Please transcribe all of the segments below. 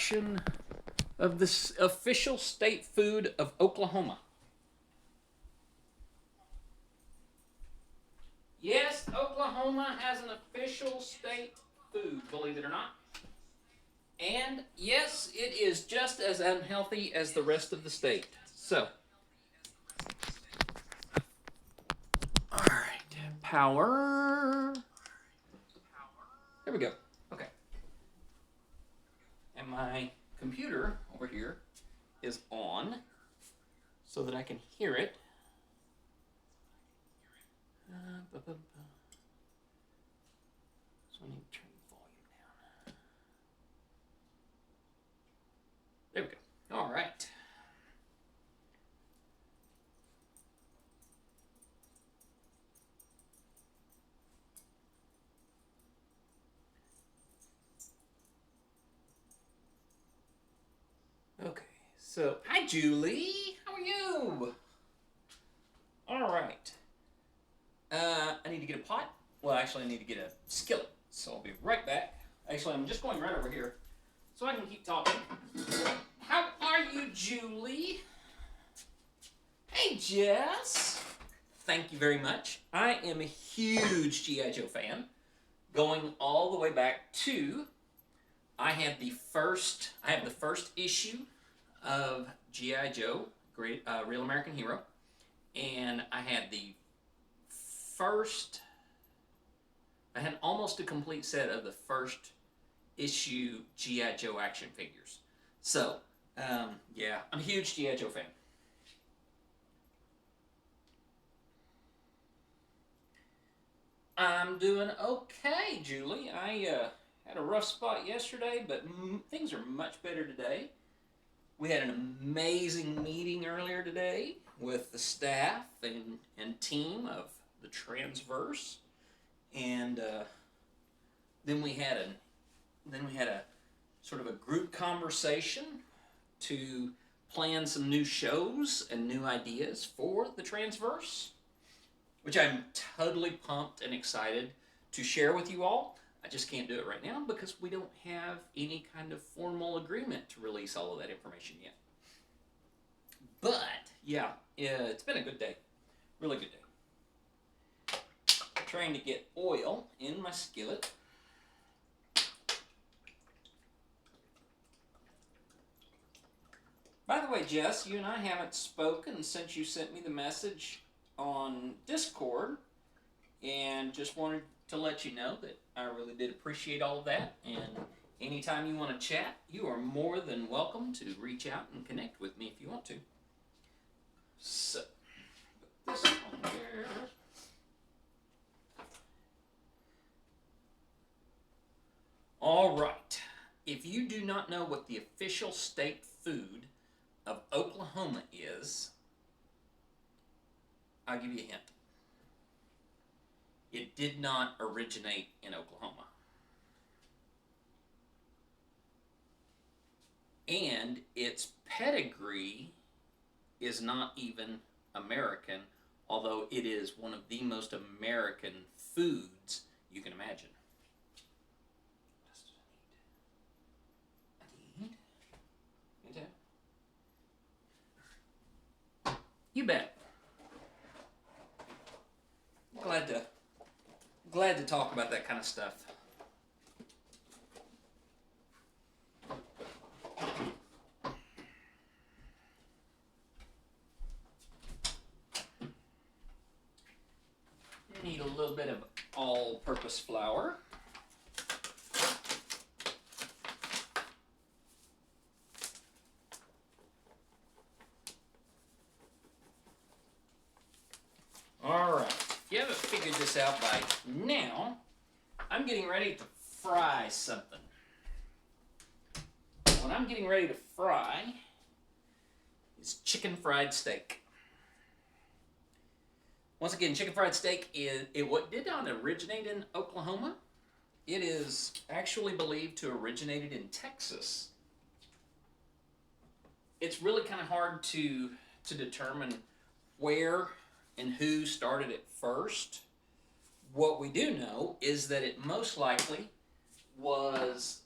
production of this official state food of Oklahoma. Yes, Oklahoma has an official state food, believe it or not. And yes, it is just as unhealthy as the rest of the state. So, all right, power. There we go. Okay. And my computer over here is on so that I can hear it. So I need to turn the volume down. There we go. All right. Okay, so hi Julie, how are you? All right. I need to get a pot. Well, actually, I need to get a skillet. So I'll be right back. Actually, I'm just going right over here so I can keep talking. How are you, Julie? Hey, Jess. Thank you very much. I am a huge G.I. Joe fan, going all the way back to I have the first issue of G.I. Joe, Great Real American Hero, and I had almost a complete set of the first issue G.I. Joe action figures. So, yeah, I'm a huge G.I. Joe fan. I'm doing okay, Julie. I had a rough spot yesterday, but things are much better today. We had an amazing meeting earlier today with the staff and team of the Transverse, and then we had a sort of a group conversation to plan some new shows and new ideas for the Transverse, which I'm totally pumped and excited to share with you all. I just can't do it right now because we don't have any kind of formal agreement to release all of that information yet. But, yeah, it's been a good day. Really good day. Trying to get oil in my skillet. By the way, Jess, you and I haven't spoken since you sent me the message on Discord, and just wanted to let you know that I really did appreciate all of that, and anytime you want to chat, you are more than welcome to reach out and connect with me if you want to. So, put this on there. All right. If you do not know what the official state food of Oklahoma is, I'll give you a hint. It did not originate in Oklahoma. And its pedigree is not even American, although it is one of the most American foods you can imagine. You bet. Glad to talk about that kind of stuff. Need a little bit of all-purpose flour. Alright, if you haven't figured this out by now, I'm getting ready to fry something. What I'm getting ready to fry is chicken fried steak. Once again, chicken fried steak did not originate in Oklahoma. It is actually believed to have originated in Texas. It's really kind of hard to determine where and who started it first. What we do know is that it most likely was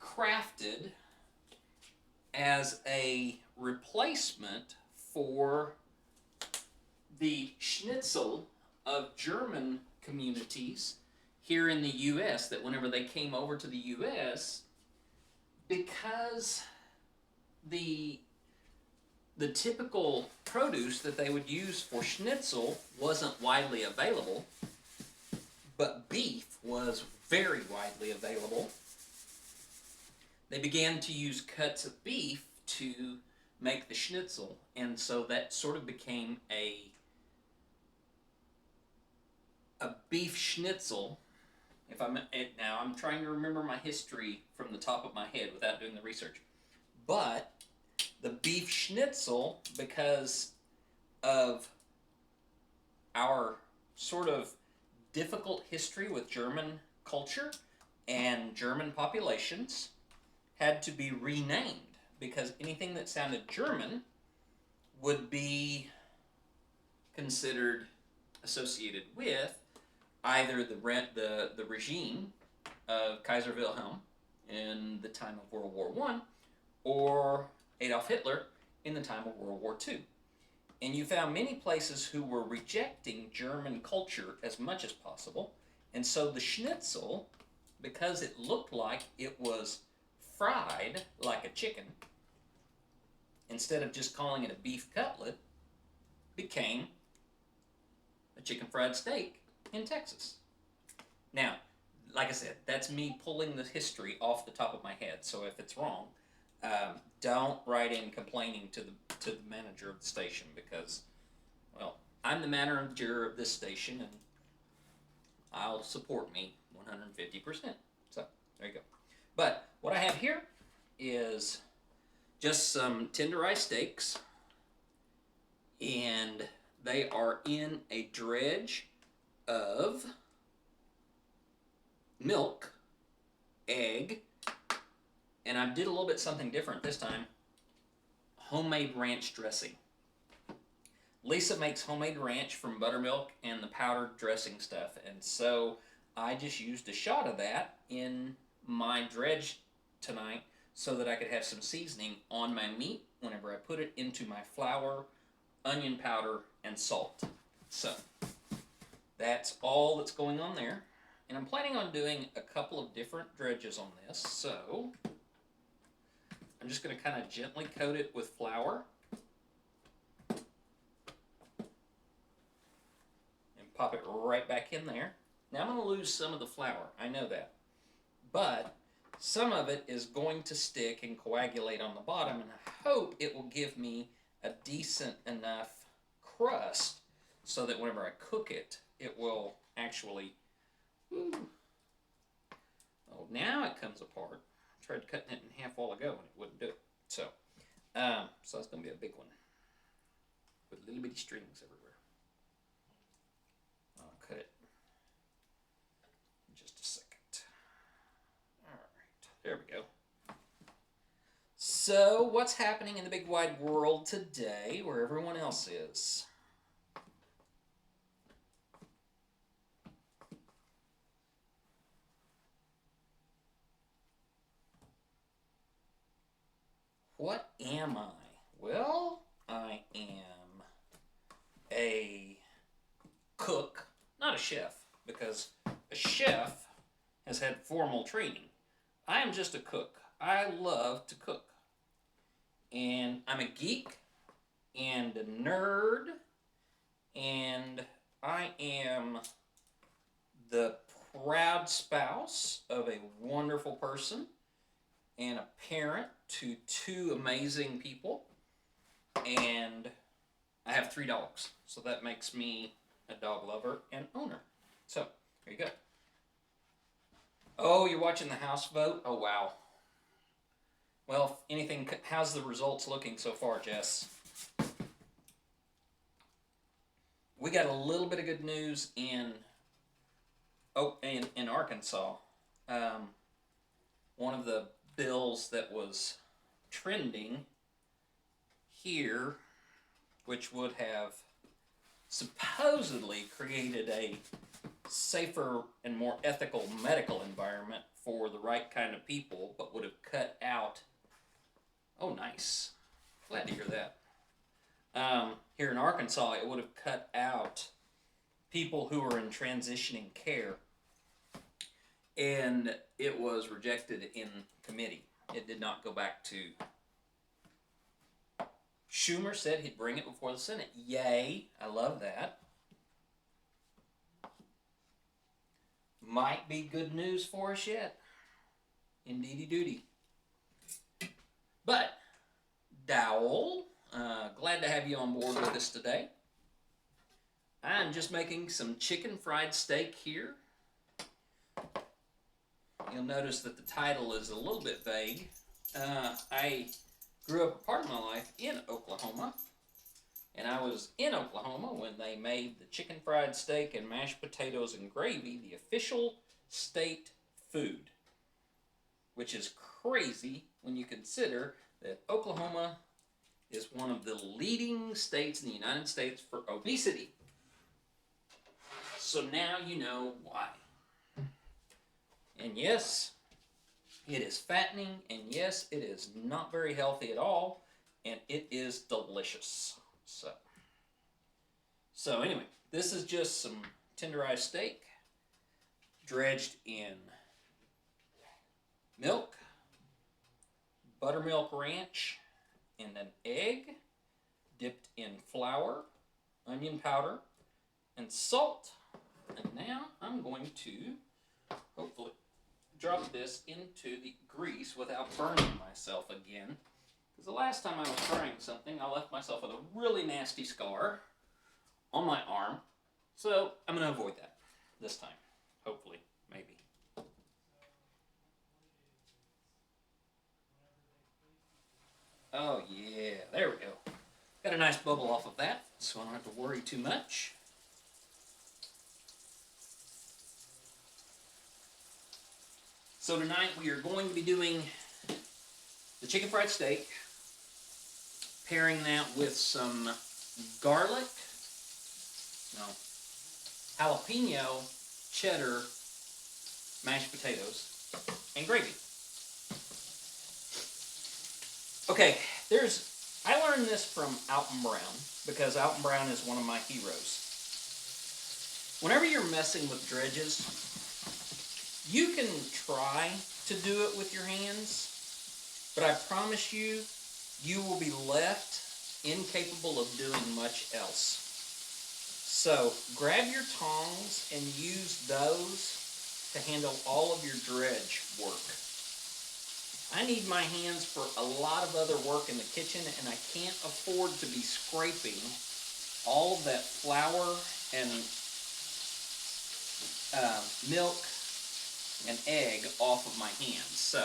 crafted as a replacement for the schnitzel of German communities here in the U.S. that whenever they came over to the U.S., because the typical produce that they would use for schnitzel wasn't widely available, but beef was very widely available. They began to use cuts of beef to make the schnitzel, and so that sort of became a beef schnitzel. Now I'm trying to remember my history from the top of my head without doing the research, but the beef schnitzel, because of our sort of difficult history with German culture and German populations, had to be renamed, because anything that sounded German would be considered associated with either the regime of Kaiser Wilhelm in the time of World War I or Adolf Hitler in the time of World War II. And you found many places who were rejecting German culture as much as possible. And so the schnitzel, because it looked like it was fried like a chicken, instead of just calling it a beef cutlet, became a chicken fried steak in Texas. Now, like I said, that's me pulling the history off the top of my head. So if it's wrong, don't write in complaining to the manager of the station, because, well, I'm the manager of this station, and I'll support me 150%. So there you go. But what I have here is just some tenderized steaks, and they are in a dredge of milk, egg, and I did a little bit something different this time. Homemade ranch dressing. Lisa makes homemade ranch from buttermilk and the powdered dressing stuff, and so I just used a shot of that in my dredge tonight so that I could have some seasoning on my meat whenever I put it into my flour, onion powder, and salt. So that's all that's going on there. And I'm planning on doing a couple of different dredges on this, so I'm just going to kind of gently coat it with flour and pop it right back in there. Now I'm going to lose some of the flour, I know that, but some of it is going to stick and coagulate on the bottom, and I hope it will give me a decent enough crust so that whenever I cook it, it will actually, ooh. Oh, now it comes apart. I tried cutting it in half a while ago and it wouldn't do it. So that's going to be a big one with little bitty strings everywhere. I'll cut it in just a second. All right, there we go. So, what's happening in the big wide world today where everyone else is? What am I? Well, I am a cook, not a chef, because a chef has had formal training. I am just a cook. I love to cook. And I'm a geek and a nerd, and I am the proud spouse of a wonderful person and a parent to two amazing people, and I have 3 dogs, so that makes me a dog lover and owner. So, there you go. Oh, you're watching the House vote? Oh, wow. Well, if anything, how's the results looking so far, Jess? We got a little bit of good news in Arkansas. One of the bills that was trending here, which would have supposedly created a safer and more ethical medical environment for the right kind of people, but would have cut out. Oh, nice. Glad to hear that. Here in Arkansas, it would have cut out people who were in transitioning care, and it was rejected in committee. It did not go back to. Schumer said he'd bring it before the Senate. Yay, I love that. Might be good news for us yet. Indeedy doody. But, Dowell, glad to have you on board with us today. I'm just making some chicken fried steak here. You'll notice that the title is a little bit vague. I grew up a part of my life in Oklahoma, and I was in Oklahoma when they made the chicken fried steak and mashed potatoes and gravy the official state food, which is crazy when you consider that Oklahoma is one of the leading states in the United States for obesity. So now you know why. And yes, it is fattening, and yes, it is not very healthy at all, and it is delicious. So anyway, this is just some tenderized steak dredged in milk, buttermilk ranch, and an egg dipped in flour, onion powder, and salt. And now I'm going to hopefully drop this into the grease without burning myself again. Because the last time I was trying something, I left myself with a really nasty scar on my arm. So I'm going to avoid that this time. Hopefully. Maybe. Oh yeah, there we go. Got a nice bubble off of that, so I don't have to worry too much. So tonight we are going to be doing the chicken fried steak, pairing that with some garlic, jalapeno, cheddar, mashed potatoes, and gravy. Okay, I learned this from Alton Brown, because Alton Brown is one of my heroes. Whenever you're messing with dredges, you can try to do it with your hands, but I promise you, you will be left incapable of doing much else. So grab your tongs and use those to handle all of your dredge work. I need my hands for a lot of other work in the kitchen, and I can't afford to be scraping all of that flour and milk and egg off of my hands. So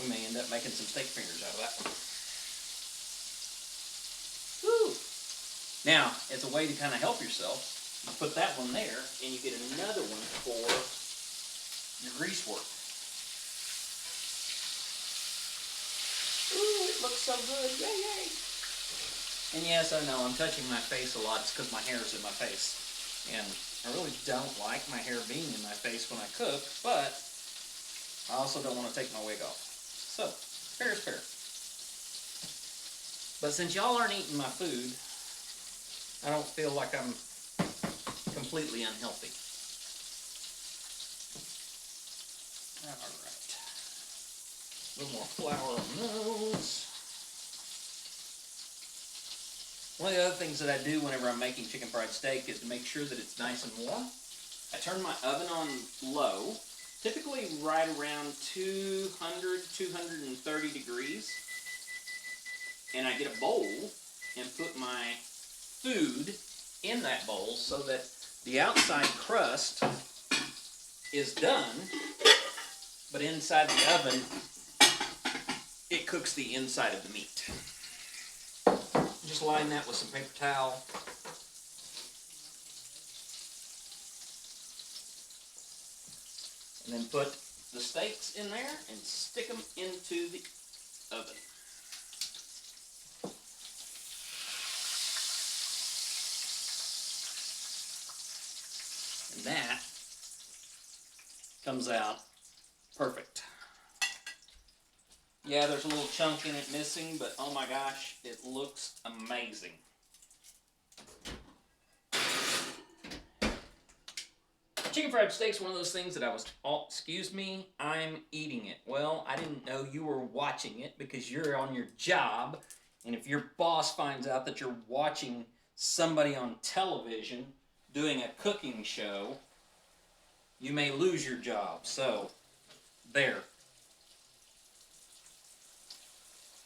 we may end up making some steak fingers out of that. Woo! Now, as a way to kind of help yourself, you put that one there, and you get another one for your grease work. Ooh, it looks so good. Yay, yay! And yes, I know, I'm touching my face a lot. It's because my hair is in my face. And I really don't like my hair being in my face when I cook, but I also don't want to take my wig off. So, fair is fair. But since y'all aren't eating my food, I don't feel like I'm completely unhealthy. Alright. A little more flour on those. One of the other things that I do whenever I'm making chicken fried steak is to make sure that it's nice and warm. I turn my oven on low, typically right around 200, 230 degrees. And I get a bowl and put my food in that bowl so that the outside crust is done, but inside the oven, it cooks the inside of the meat. Just line that with some paper towel. And then put the steaks in there and stick them into the oven. that comes out perfect. Yeah, there's a little chunk in it missing, but oh my gosh, it looks amazing. Chicken fried steak's one of those things that I was, oh, excuse me, I'm eating it. Well, I didn't know you were watching it because you're on your job, and if your boss finds out that you're watching somebody on television doing a cooking show, you may lose your job. So, there.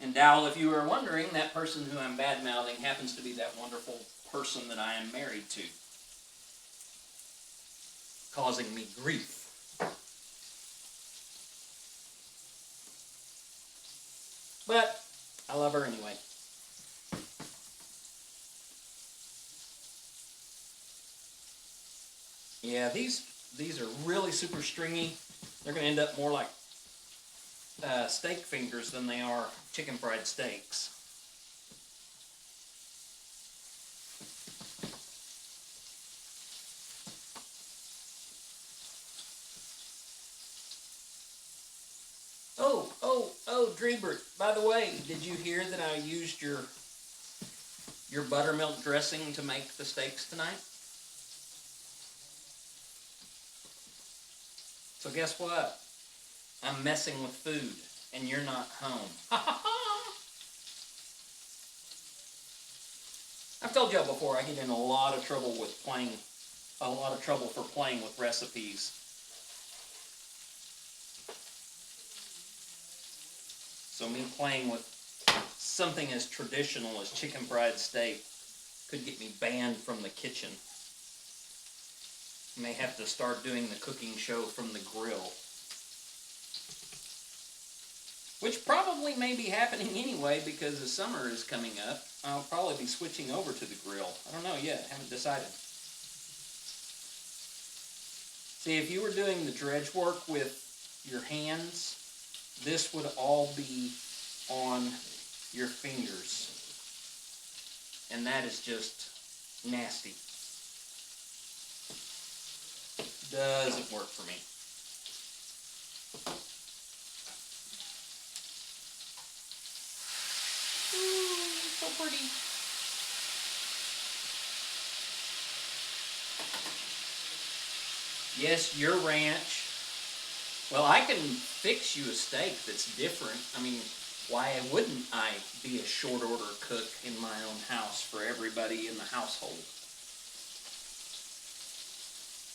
And Dowell, if you were wondering, that person who I'm bad-mouthing happens to be that wonderful person that I am married to, causing me grief. But I love her anyway. Yeah, these are really super stringy. They're going to end up more like steak fingers than they are chicken fried steaks. Oh, Dreebert, by the way, did you hear that I used your buttermilk dressing to make the steaks tonight? So guess what? I'm messing with food, and you're not home. I've told y'all before, I get in a lot of trouble with playing with recipes. So me playing with something as traditional as chicken fried steak could get me banned from the kitchen. May have to start doing the cooking show from the grill. Which probably may be happening anyway because the summer is coming up. I'll probably be switching over to the grill. I don't know yet. I haven't decided. See, if you were doing the dredge work with your hands, this would all be on your fingers. And that is just nasty. Doesn't work for me. Ooh, so pretty. Yes, your ranch. Well, I can fix you a steak that's different. I mean, why wouldn't I be a short order cook in my own house for everybody in the household?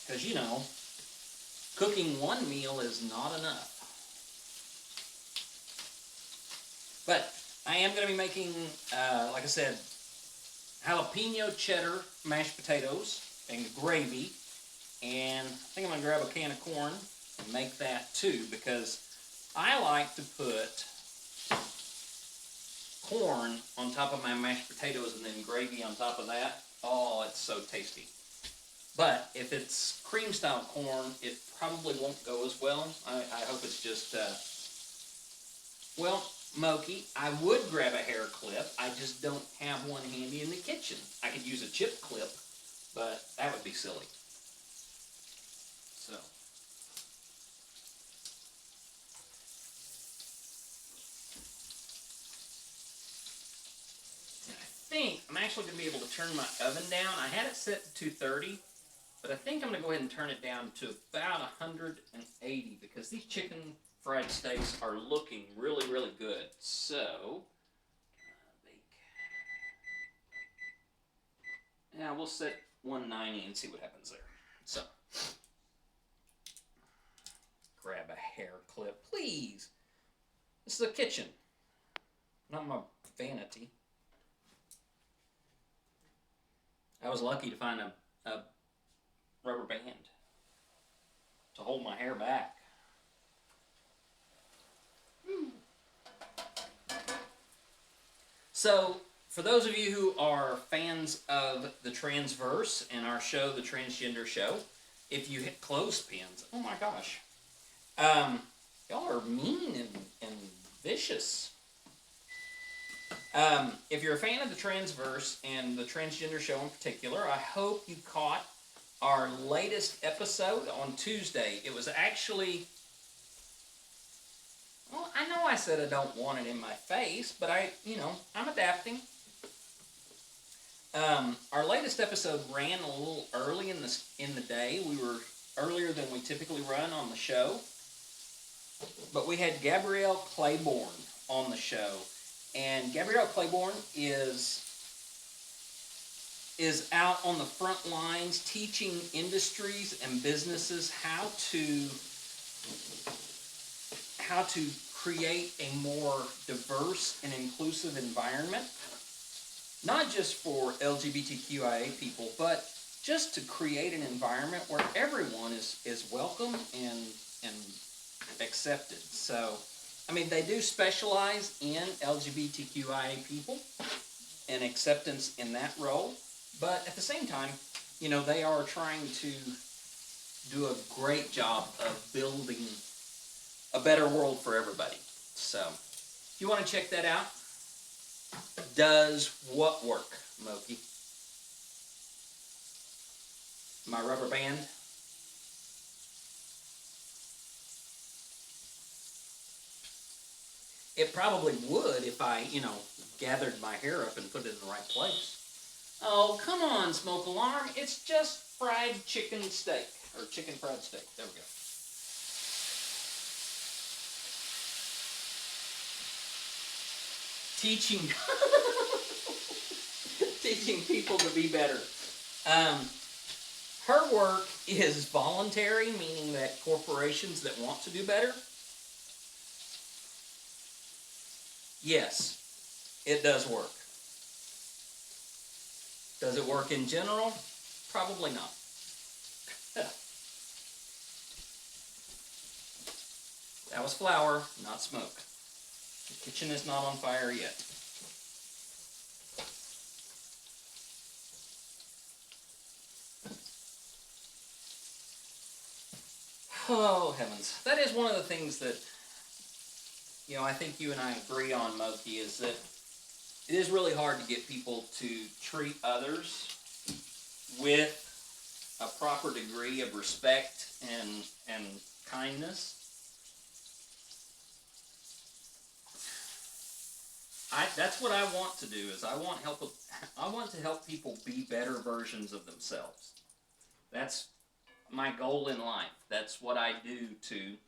Because, you know, cooking one meal is not enough. But I am going to be making, like I said, jalapeno cheddar mashed potatoes and gravy. And I think I'm going to grab a can of corn and make that too, because I like to put corn on top of my mashed potatoes and then gravy on top of that. Oh, it's so tasty. But if it's cream style corn, it probably won't go as well. I hope it's just, well, Moki, I would grab a hair clip. I just don't have one handy in the kitchen. I could use a chip clip, but that would be silly. So. And I think I'm actually going to be able to turn my oven down. I had it set to 230, but I think I'm going to go ahead and turn it down to about 180 because these chicken fried steaks are looking really, really good. So, bake. Yeah, we'll set 190 and see what happens there. So, grab a hair clip, please. This is a kitchen, not my vanity. I was lucky to find a rubber band to hold my hair back. So, for those of you who are fans of the Transverse and our show, the Transgender Show, if you hit clothespins, oh my gosh, y'all are mean and vicious. If you're a fan of the Transverse and the Transgender Show in particular, I hope you caught our latest episode on Tuesday. It was actually, well, I know I said I don't want it in my face, but I'm adapting. Our latest episode ran a little early in the day. We were earlier than we typically run on the show, but we had Gabrielle Claiborne on the show, and Gabrielle Claiborne is out on the front lines teaching industries and businesses how to create a more diverse and inclusive environment, not just for LGBTQIA people, but just to create an environment where everyone is welcome and accepted. So, I mean, they do specialize in LGBTQIA people and acceptance in that role, but at the same time, they are trying to do a great job of building a better world for everybody. So, if you want to check that out, does what work, Moki? My rubber band? It probably would if I, gathered my hair up and put it in the right place. Oh, come on, Smoke Alarm. It's just fried chicken steak. Or chicken fried steak. There we go. Teaching people to be better. Her work is voluntary, meaning that corporations that want to do better, yes, it does work. Does it work in general? Probably not. That was flour, not smoke. The kitchen is not on fire yet. Oh, heavens. That is one of the things that, I think you and I agree on, Moki, is that it is really hard to get people to treat others with a proper degree of respect and kindness. That's what I want to do. Is I want to help people be better versions of themselves. That's my goal in life. That's what I do to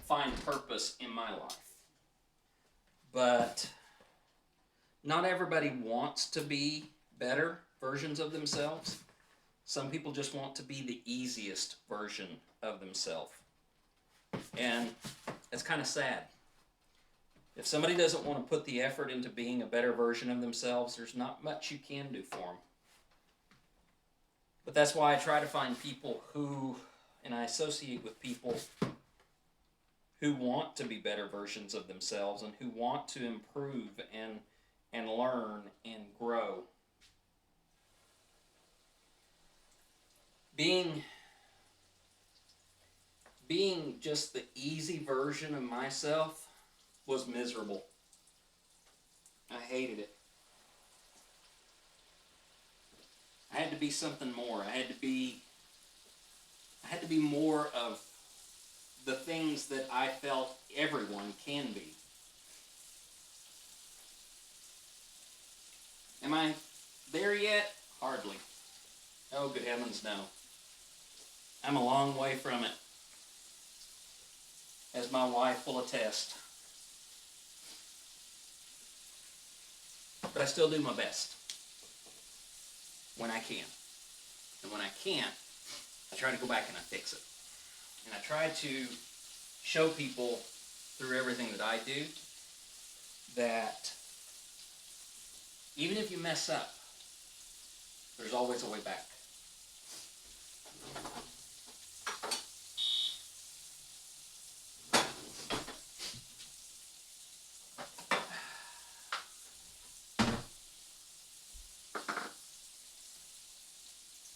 find purpose in my life. But not everybody wants to be better versions of themselves. Some people just want to be the easiest version of themselves. And it's kind of sad. If somebody doesn't want to put the effort into being a better version of themselves, there's not much you can do for them. But that's why I try to find people and I associate with people who want to be better versions of themselves and who want to improve and learn and grow. Being just the easy version of myself was miserable. I hated it. I had to be something more. I had to be more of the things that I felt everyone can be. Am I there yet? Hardly. Oh, good heavens, no. I'm a long way from it, as my wife will attest. But I still do my best when I can. And when I can't, I try to go back and I fix it. And I try to show people through everything that I do that even if you mess up, there's always a way back.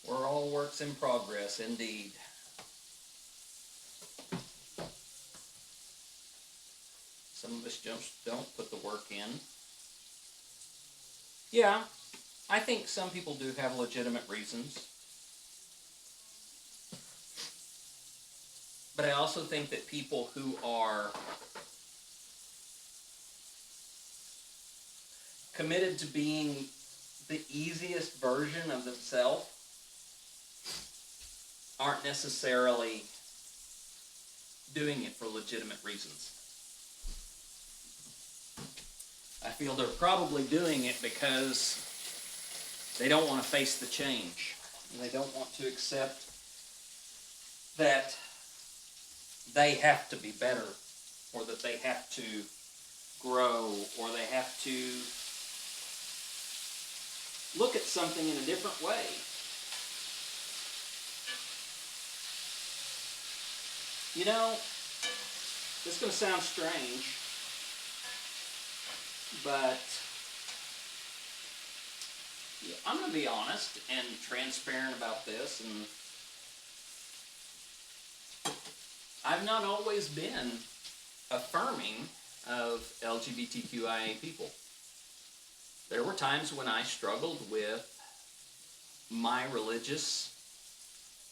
We're all works in progress, indeed. Some of us just don't put the work in. Yeah, I think some people do have legitimate reasons. But I also think that people who are committed to being the easiest version of themselves aren't necessarily doing it for legitimate reasons. I feel they're probably doing it because they don't want to face the change. They don't want to accept that they have to be better, or that they have to grow, or they have to look at something in a different way. You know, this is going to sound strange, but I'm going to be honest and transparent about this, and I've not always been affirming of LGBTQIA people. There were times when I struggled with my religious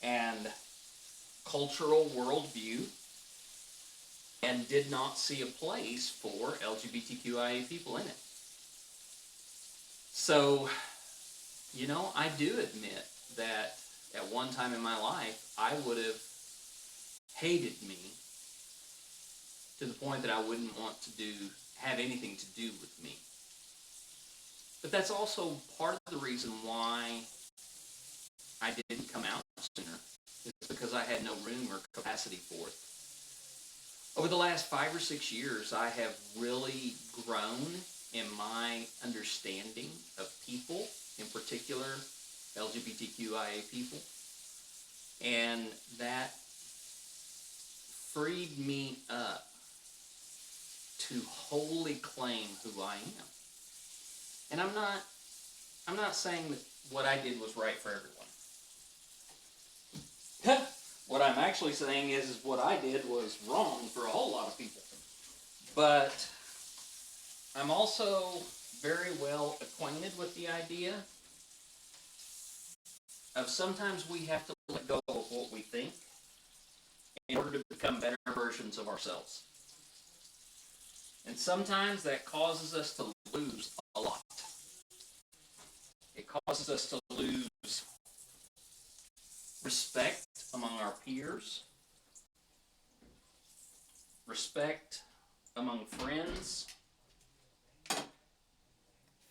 and cultural worldview and did not see a place for LGBTQIA people in it. So, you know, I do admit that at one time in my life, I would have hated me to the point that I wouldn't want to have anything to do with me. But that's also part of the reason why I didn't come out sooner, is because I had no room or capacity for it. Over the last 5 or 6 years, I have really grown in my understanding of people, in particular LGBTQIA people, and that freed me up to wholly claim who I am. And I'm not saying that what I did was right for everyone. What I'm actually saying is what I did was wrong for a whole lot of people. But I'm also very well acquainted with the idea of sometimes we have to let go of what we think in order to become better versions of ourselves. And sometimes that causes us to lose a lot. It causes us to lose respect among our peers, respect among friends,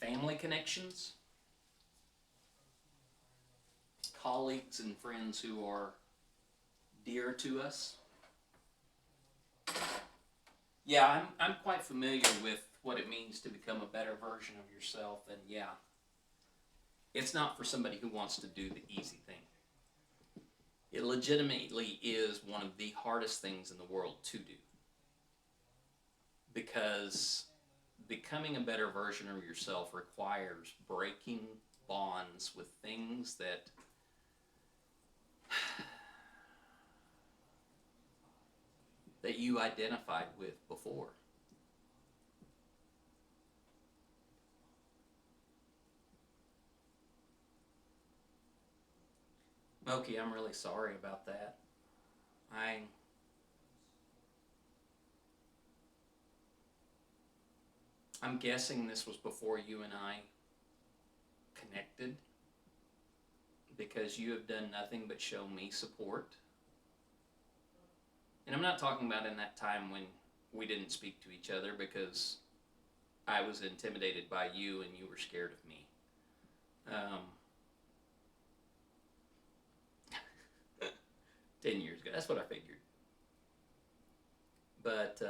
family connections, colleagues and friends who are dear to us. Yeah, I'm quite familiar with what it means to become a better version of yourself, and yeah, it's not for somebody who wants to do the easy thing. It legitimately is one of the hardest things in the world to do, because becoming a better version of yourself requires breaking bonds with things that that you identified with before. Moki, I'm really sorry about that. I'm guessing this was before you and I connected, because you have done nothing but show me support. And I'm not talking about in that time when we didn't speak to each other because I was intimidated by you and you were scared of me. 10 years ago, that's what I figured. But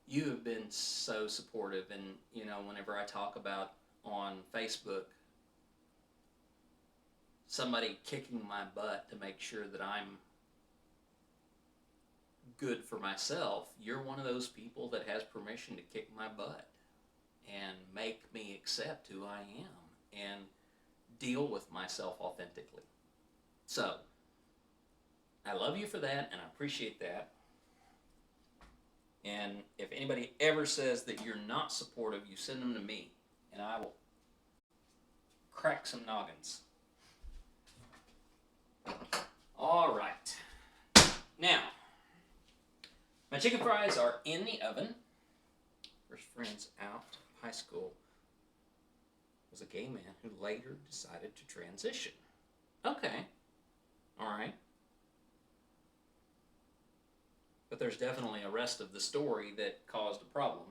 you have been so supportive, and you know, whenever I talk about on Facebook somebody kicking my butt to make sure that I'm good for myself, you're one of those people that has permission to kick my butt and make me accept who I am and deal with myself authentically. So, I love you for that, and I appreciate that. And if anybody ever says that you're not supportive, you send them to me, and I will crack some noggins. All right. Now, my chicken fries are in the oven. First friends out of high school was a gay man who later decided to transition. Okay. Alright. But there's definitely a rest of the story that caused a problem.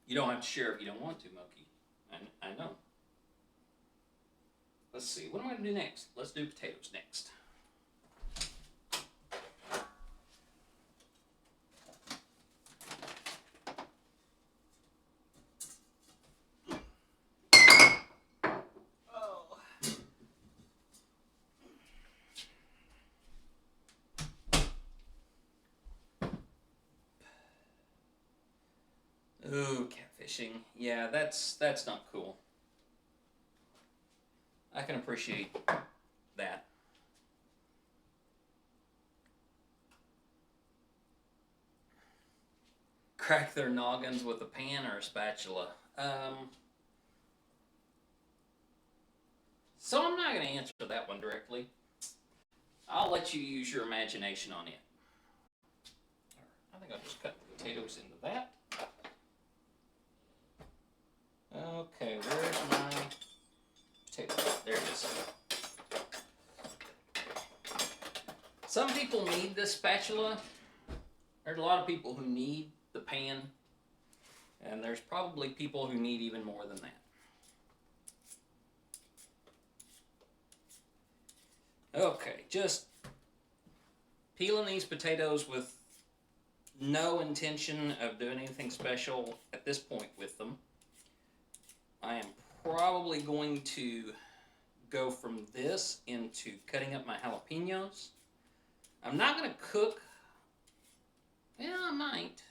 You don't have to share if you don't want to, Moki. I know. Let's see. What am I going to do next? Let's do potatoes next. Ooh, catfishing. Yeah, that's not cool. I can appreciate that. Crack their noggins with a pan or a spatula. So I'm not going to answer that one directly. I'll let you use your imagination on it. I think I'll just cut the potatoes into that. Okay, where's my potato? There it is. Some people need this spatula. There's a lot of people who need the pan. And there's probably people who need even more than that. Okay, just peeling these potatoes with no intention of doing anything special at this point with them. I am probably going to go from this into cutting up my jalapenos. I'm not going to cook. Yeah, I might.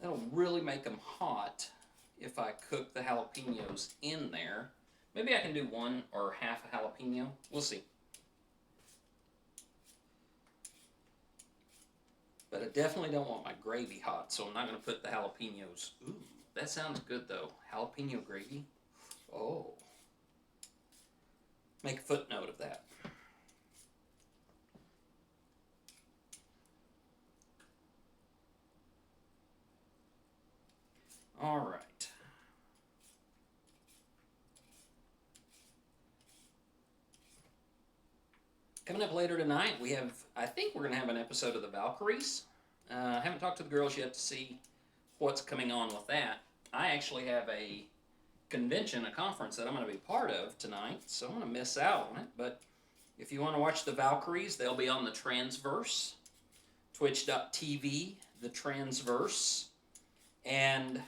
That'll really make them hot if I cook the jalapenos in there. Maybe I can do one or half a jalapeno. We'll see. But I definitely don't want my gravy hot, so I'm not going to put the jalapenos. Ooh, that sounds good, though. Jalapeno gravy. Oh. Make a footnote of that. All right. Coming up later tonight, I think we're going to have an episode of the Valkyries. I haven't talked to the girls yet to see what's coming on with that. I actually have a convention, a conference that I'm going to be part of tonight, so I'm going to miss out on it. But if you want to watch the Valkyries, they'll be on the Transverse, twitch.tv, the Transverse. And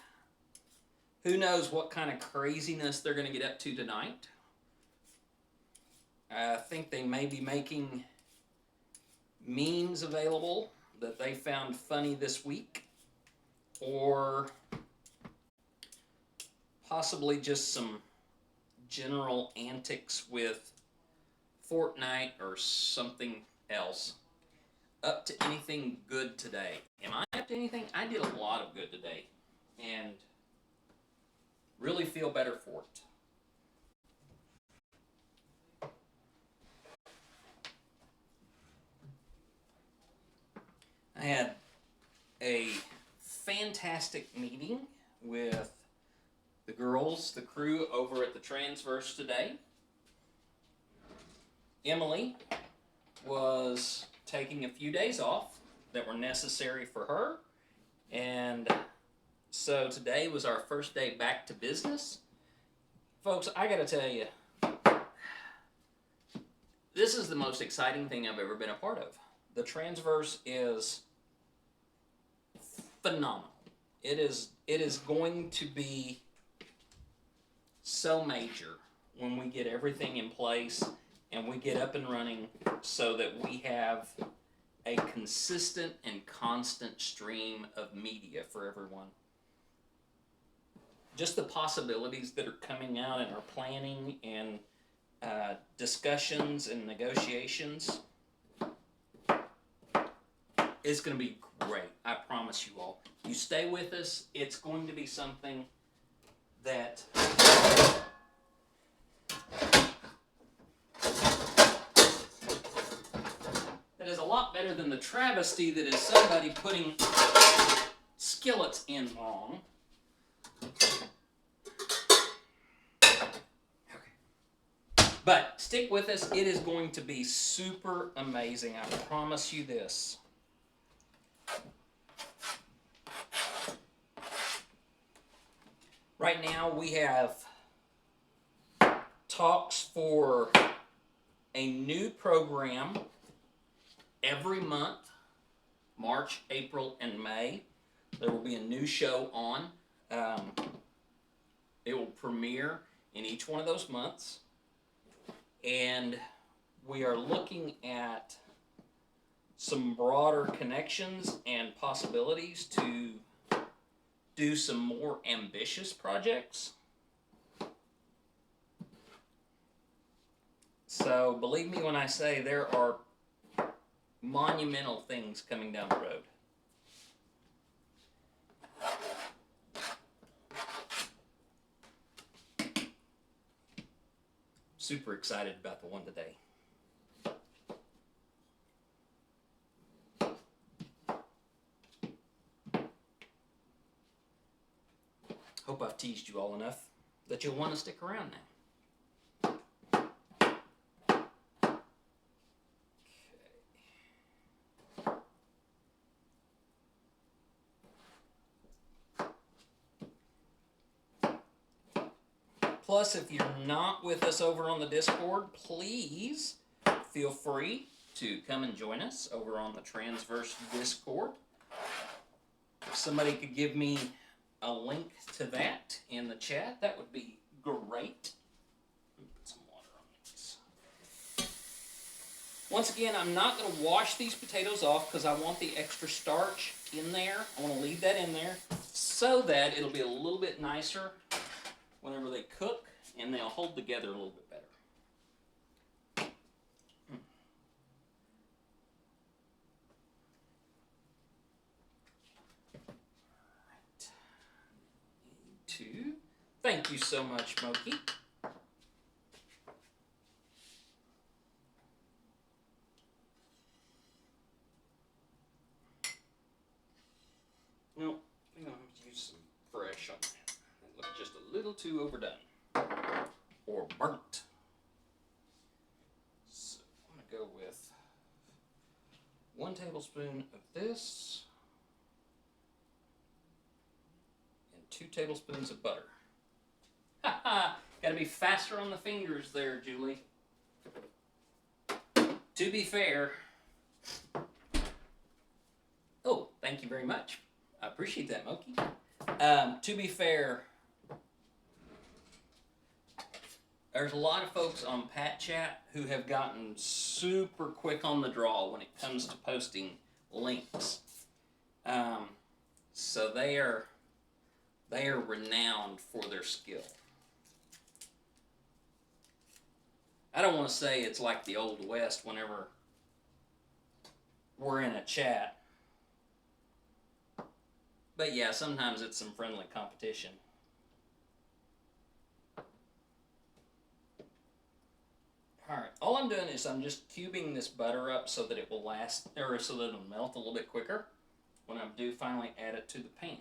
who knows what kind of craziness they're going to get up to tonight. I think they may be making memes available that they found funny this week, or possibly just some general antics with Fortnite or something else. Up to anything good today. Am I up to anything? I did a lot of good today, and really feel better for it. I had a fantastic meeting with the girls, the crew over at the Transverse today. Emily was taking a few days off that were necessary for her, and so today was our first day back to business. Folks, I gotta tell you, this is the most exciting thing I've ever been a part of. The Transverse is phenomenal. It is going to be so major when we get everything in place and we get up and running so that we have a consistent and constant stream of media for everyone. Just the possibilities that are coming out in our planning and discussions and negotiations is going to be great. I promise you all. You stay with us. It's going to be something that better than the travesty that is somebody putting skillets in wrong. Okay. But stick with us. It is going to be super amazing. I promise you this. Right now we have talks for a new program every month, March, April, and May. There will be a new show on. It will premiere in each one of those months. And we are looking at some broader connections and possibilities to do some more ambitious projects. So believe me when I say there are monumental things coming down the road. Super excited about the one today. Hope I've teased you all enough that you'll want to stick around now. Plus, if you're not with us over on the Discord, please feel free to come and join us over on the Transverse Discord. If somebody could give me a link to that in the chat, that would be great. Let me put some water on these. Once again, I'm not going to wash these potatoes off because I want the extra starch in there. I want to leave that in there so that it'll be a little bit nicer whenever they cook, and they'll hold together a little bit better. Right. Two. Thank you so much, Moki. No, I'm going to use some fresh on that. That looked just a little too overdone. Or burnt. So I'm going to go with 1 tablespoon of this and 2 tablespoons of butter. Ha ha! Got to be faster on the fingers there, Julie. To be fair. Oh, thank you very much. I appreciate that, Moki. To be fair, there's a lot of folks on Pat Chat who have gotten super quick on the draw when it comes to posting links. So they are renowned for their skill. I don't want to say it's like the Old West whenever we're in a chat. But yeah, sometimes it's some friendly competition. Alright, all I'm doing is I'm just cubing this butter up so that it will last, or so that it'll melt a little bit quicker when I do finally add it to the pan.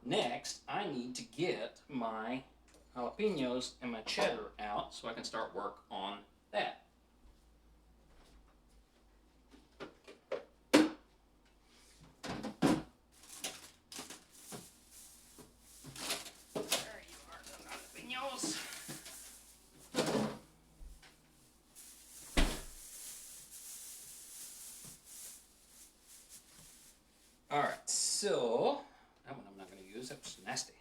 Next, I need to get my jalapenos and my cheddar out so I can start work on that. There you are, the jalapenos. Alright, so that one I'm not going to use, that was nasty.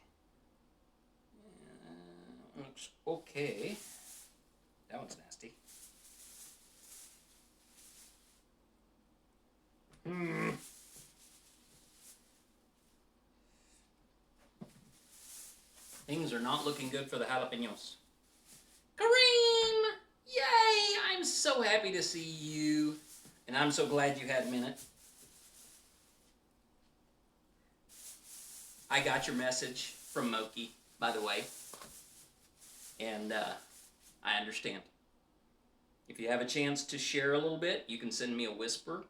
Looks okay. That one's nasty. Things are not looking good for the jalapenos. Kareem! Yay! I'm so happy to see you. And I'm so glad you had a minute. I got your message from Moki, by the way. And I understand. If you have a chance to share a little bit, you can send me a whisper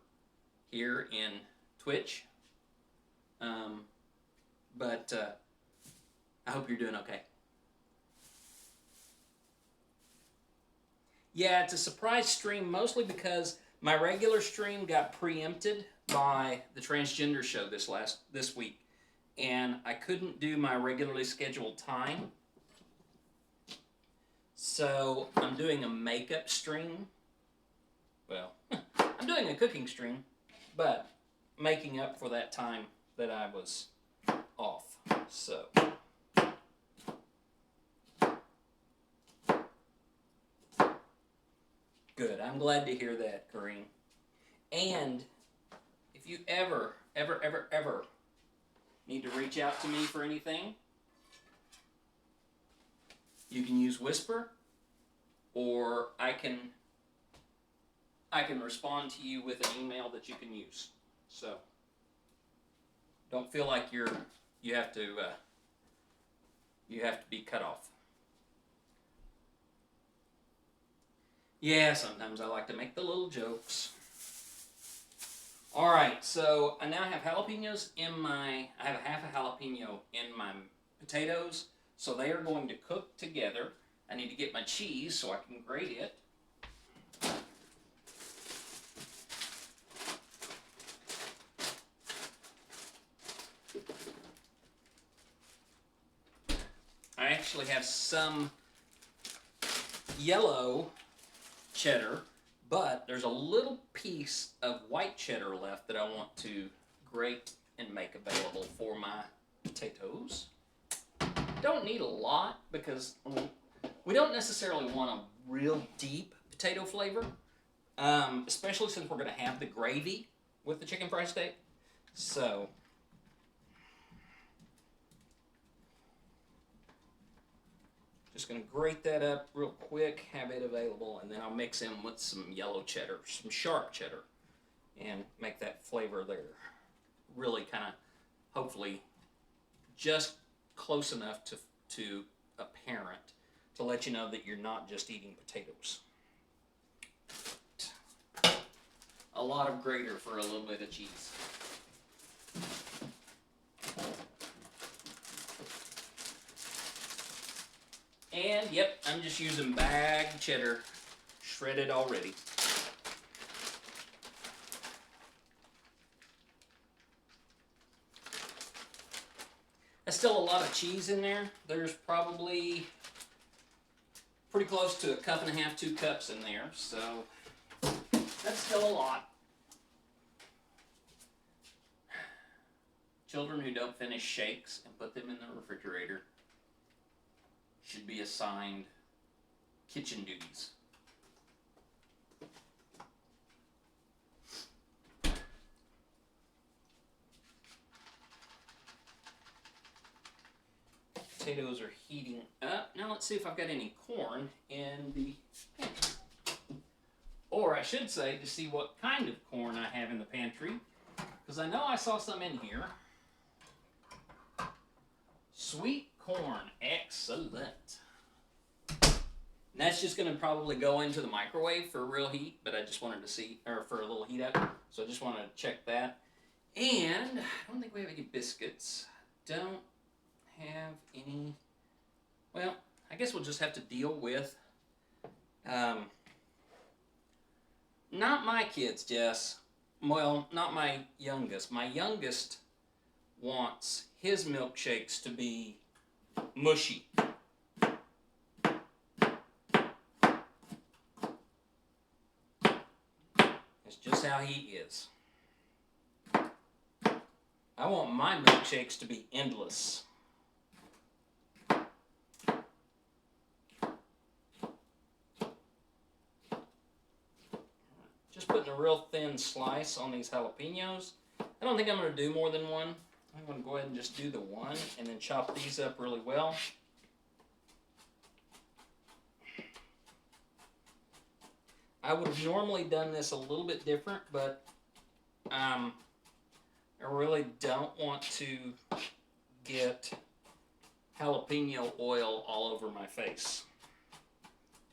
here in Twitch. But I hope you're doing okay. Yeah, it's a surprise stream, mostly because my regular stream got preempted by the transgender show this week, and I couldn't do my regularly scheduled time. So I'm doing a makeup stream. Well, I'm doing a cooking stream, but making up for that time that I was off. So good. I'm glad to hear that, Kareem. And if you ever need to reach out to me for anything, you can use Whisper, or I can respond to you with an email that you can use. So don't feel like you have to be cut off. Yeah, sometimes I like to make the little jokes. All right, so I now have jalapenos I have a half a jalapeno in my potatoes, so they are going to cook together. I need to get my cheese so I can grate it. I actually have some yellow cheddar, but there's a little piece of white cheddar left that I want to grate and make available for my potatoes. Don't need a lot because we don't necessarily want a real deep potato flavor, especially since we're going to have the gravy with the chicken fried steak. So just going to grate that up real quick, have it available, and then I'll mix in with some yellow cheddar, some sharp cheddar, and make that flavor there really kind of, hopefully, just close enough to apparent to let you know that you're not just eating potatoes. A lot of grater for a little bit of cheese. And yep, I'm just using bag cheddar, shredded already. That's still a lot of cheese in there. There's probably pretty close to 1.5 cups, 2 cups in there, so that's still a lot. Children who don't finish shakes and put them in the refrigerator should be assigned kitchen duties. Potatoes are heating up. Now let's see if I've got any corn in the pantry. Or I should say, to see what kind of corn I have in the pantry, because I know I saw some in here. Sweet corn, excellent. And that's just going to probably go into the microwave for real heat, but I just wanted to see, or for a little heat up, so I just wanted to check that. And I don't think we have any biscuits. Don't have any. Well, I guess we'll just have to deal with, not my kids, Jess. Well, not my youngest. My youngest wants his milkshakes to be mushy. It's just how he is. I want my milkshakes to be endless. Just putting a real thin slice on these jalapenos. I don't think I'm going to do more than one. I'm going to go ahead and just do the one and then chop these up really well. I would have normally done this a little bit different, but I really don't want to get jalapeno oil all over my face,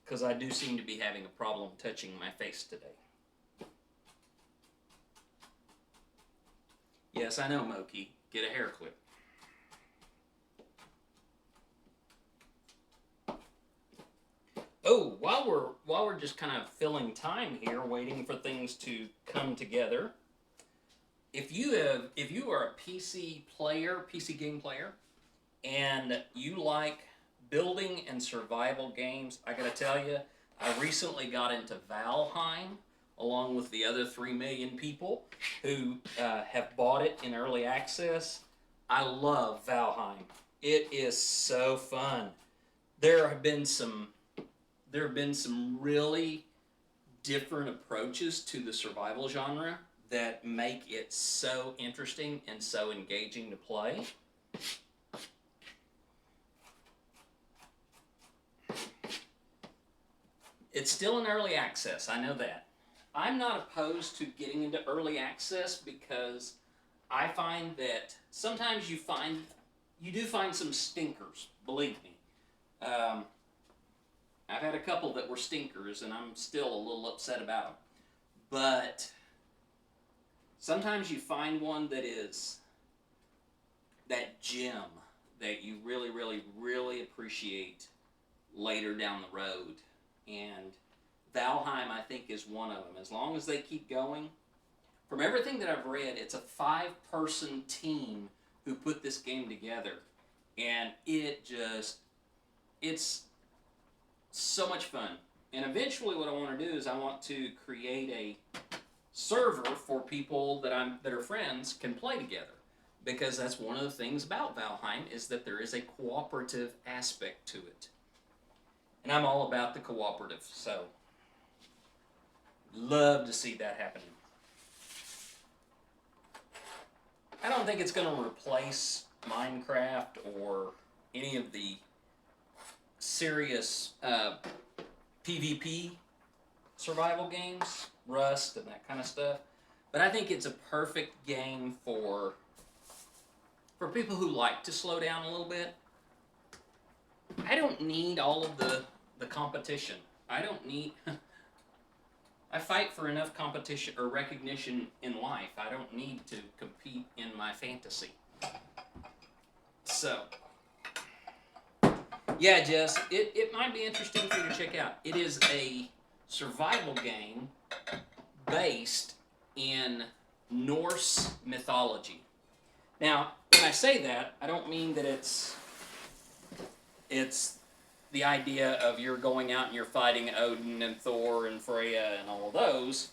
because I do seem to be having a problem touching my face today. Yes, I know, Moki. Get a hair clip. Oh, while we're just kind of filling time here, waiting for things to come together. If you are a PC game player, and you like building and survival games, I gotta tell you, I recently got into Valheim along with the other 3 million people who have bought it in early access. I love Valheim. It is so fun. There have been some really different approaches to the survival genre that make it so interesting and so engaging to play. It's still in early access, I know that. I'm not opposed to getting into early access because I find that sometimes you do find some stinkers, believe me. I've had a couple that were stinkers, and I'm still a little upset about them. But sometimes you find one that is that gem that you really, really, really appreciate later down the road. And Valheim, I think, is one of them. As long as they keep going, from everything that I've read, it's a 5-person team who put this game together. And it's so much fun. And eventually what I want to do is I want to create a server for people that are friends can play together. Because that's one of the things about Valheim is that there is a cooperative aspect to it. And I'm all about the cooperative, so love to see that happening. I don't think it's going to replace Minecraft or any of the serious PvP survival games, Rust and that kind of stuff. But I think it's a perfect game for people who like to slow down a little bit. I don't need all of the competition. I don't need... I fight for enough competition or recognition in life. I don't need to compete in my fantasy. So, yeah, Jess, it might be interesting for you to check out. It is a survival game based in Norse mythology. Now, when I say that, I don't mean that it's the idea of you're going out and you're fighting Odin and Thor and Freya and all of those,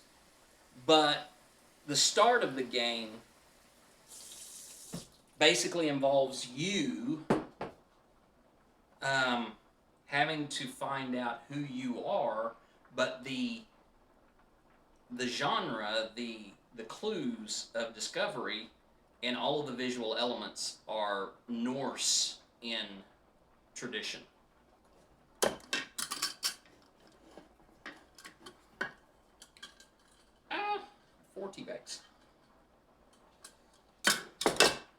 but the start of the game basically involves you having to find out who you are, but the genre, the clues of discovery, and all of the visual elements are Norse in tradition. 4 tea bags.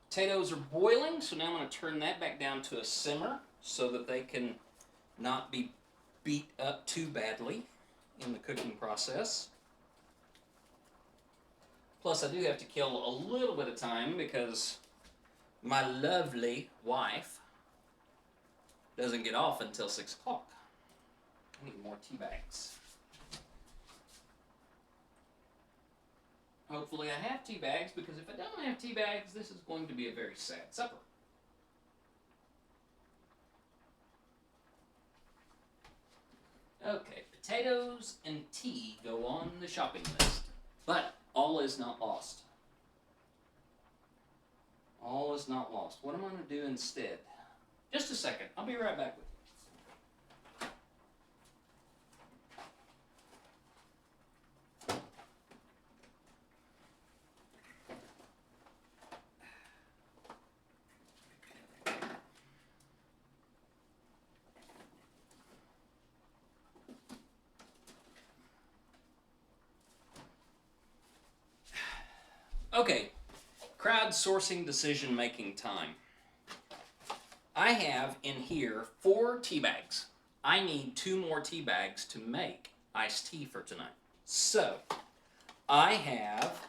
Potatoes are boiling, so now I'm going to turn that back down to a simmer so that they can not be beat up too badly in the cooking process. Plus, I do have to kill a little bit of time because my lovely wife doesn't get off until 6 o'clock. I need more tea bags. Hopefully I have tea bags, because if I don't have tea bags, this is going to be a very sad supper. Okay, potatoes and tea go on the shopping list. But all is not lost. All is not lost. What am I going to do instead? Just a second. I'll be right back with you. Okay, crowdsourcing decision-making time. I have in here 4 tea bags. I need 2 more tea bags to make iced tea for tonight. So, I have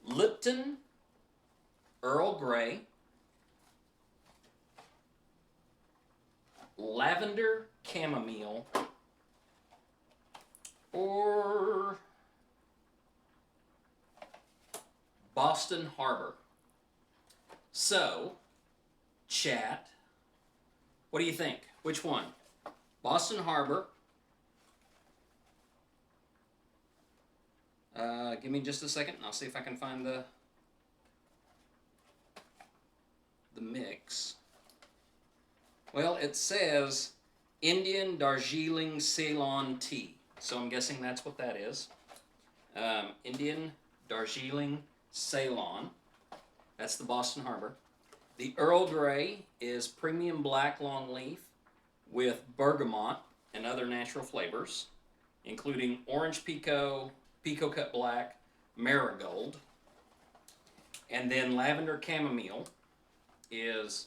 Lipton Earl Grey, lavender chamomile, or Boston Harbor. So, chat, what do you think? Which one? Boston Harbor. Give me just a second and I'll see if I can find the mix. Well, it says Indian Darjeeling Ceylon tea. So I'm guessing that's what that is. Indian Darjeeling Ceylon. That's the Boston Harbor. The Earl Grey is premium black long leaf with bergamot and other natural flavors, including orange pekoe, pekoe cut black, marigold. And then lavender chamomile is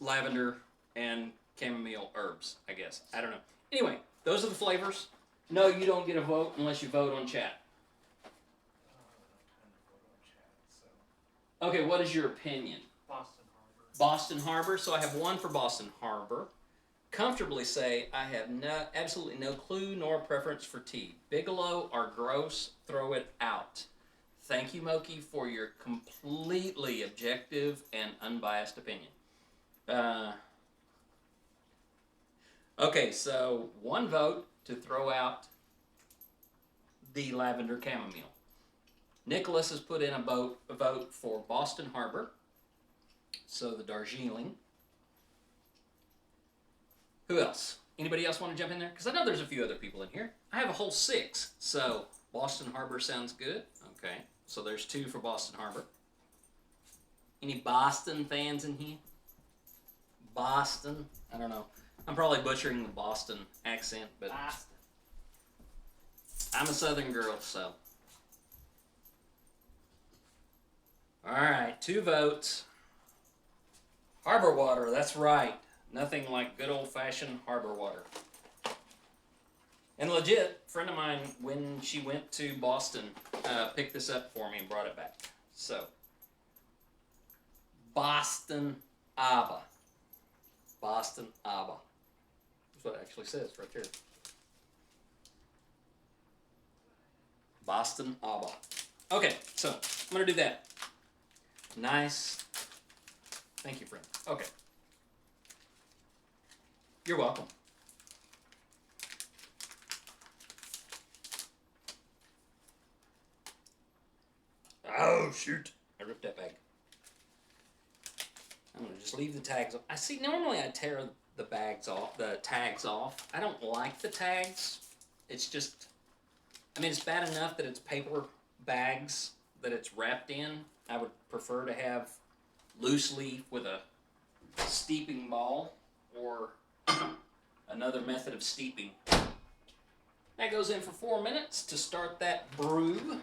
lavender and chamomile herbs, I guess. I don't know. Anyway, those are the flavors. No, you don't get a vote unless you vote on chat. Okay, what is your opinion? Boston Harbor. Boston Harbor. So I have 1 for Boston Harbor. Comfortably say I have absolutely no clue nor preference for tea. Bigelow or gross, throw it out. Thank you, Moki, for your completely objective and unbiased opinion. Okay, so 1 vote to throw out the lavender chamomile. Nicholas has put in a vote for Boston Harbor, so the Darjeeling. Who else? Anybody else want to jump in there? Because I know there's a few other people in here. I have a whole 6, so Boston Harbor sounds good. Okay, so there's 2 for Boston Harbor. Any Boston fans in here? Boston? I don't know. I'm probably butchering the Boston accent, but Boston. I'm a Southern girl, so. All right, 2 votes. Harbor water, that's right. Nothing like good old-fashioned harbor water. And legit, a friend of mine, when she went to Boston, picked this up for me and brought it back. So, Boston Abba. Boston Abba. That's what it actually says right there. Boston Abba. Okay, so I'm going to do that. Nice. Thank you, friend. Okay. You're welcome. Oh, shoot. I ripped that bag. I'm going to just leave the tags off. I see, normally I tear the tags off. I don't like the tags. It's just, I mean, it's bad enough that it's paper bags that it's wrapped in. I would prefer to have loose leaf with a steeping ball or another method of steeping. That goes in for 4 minutes to start that brew.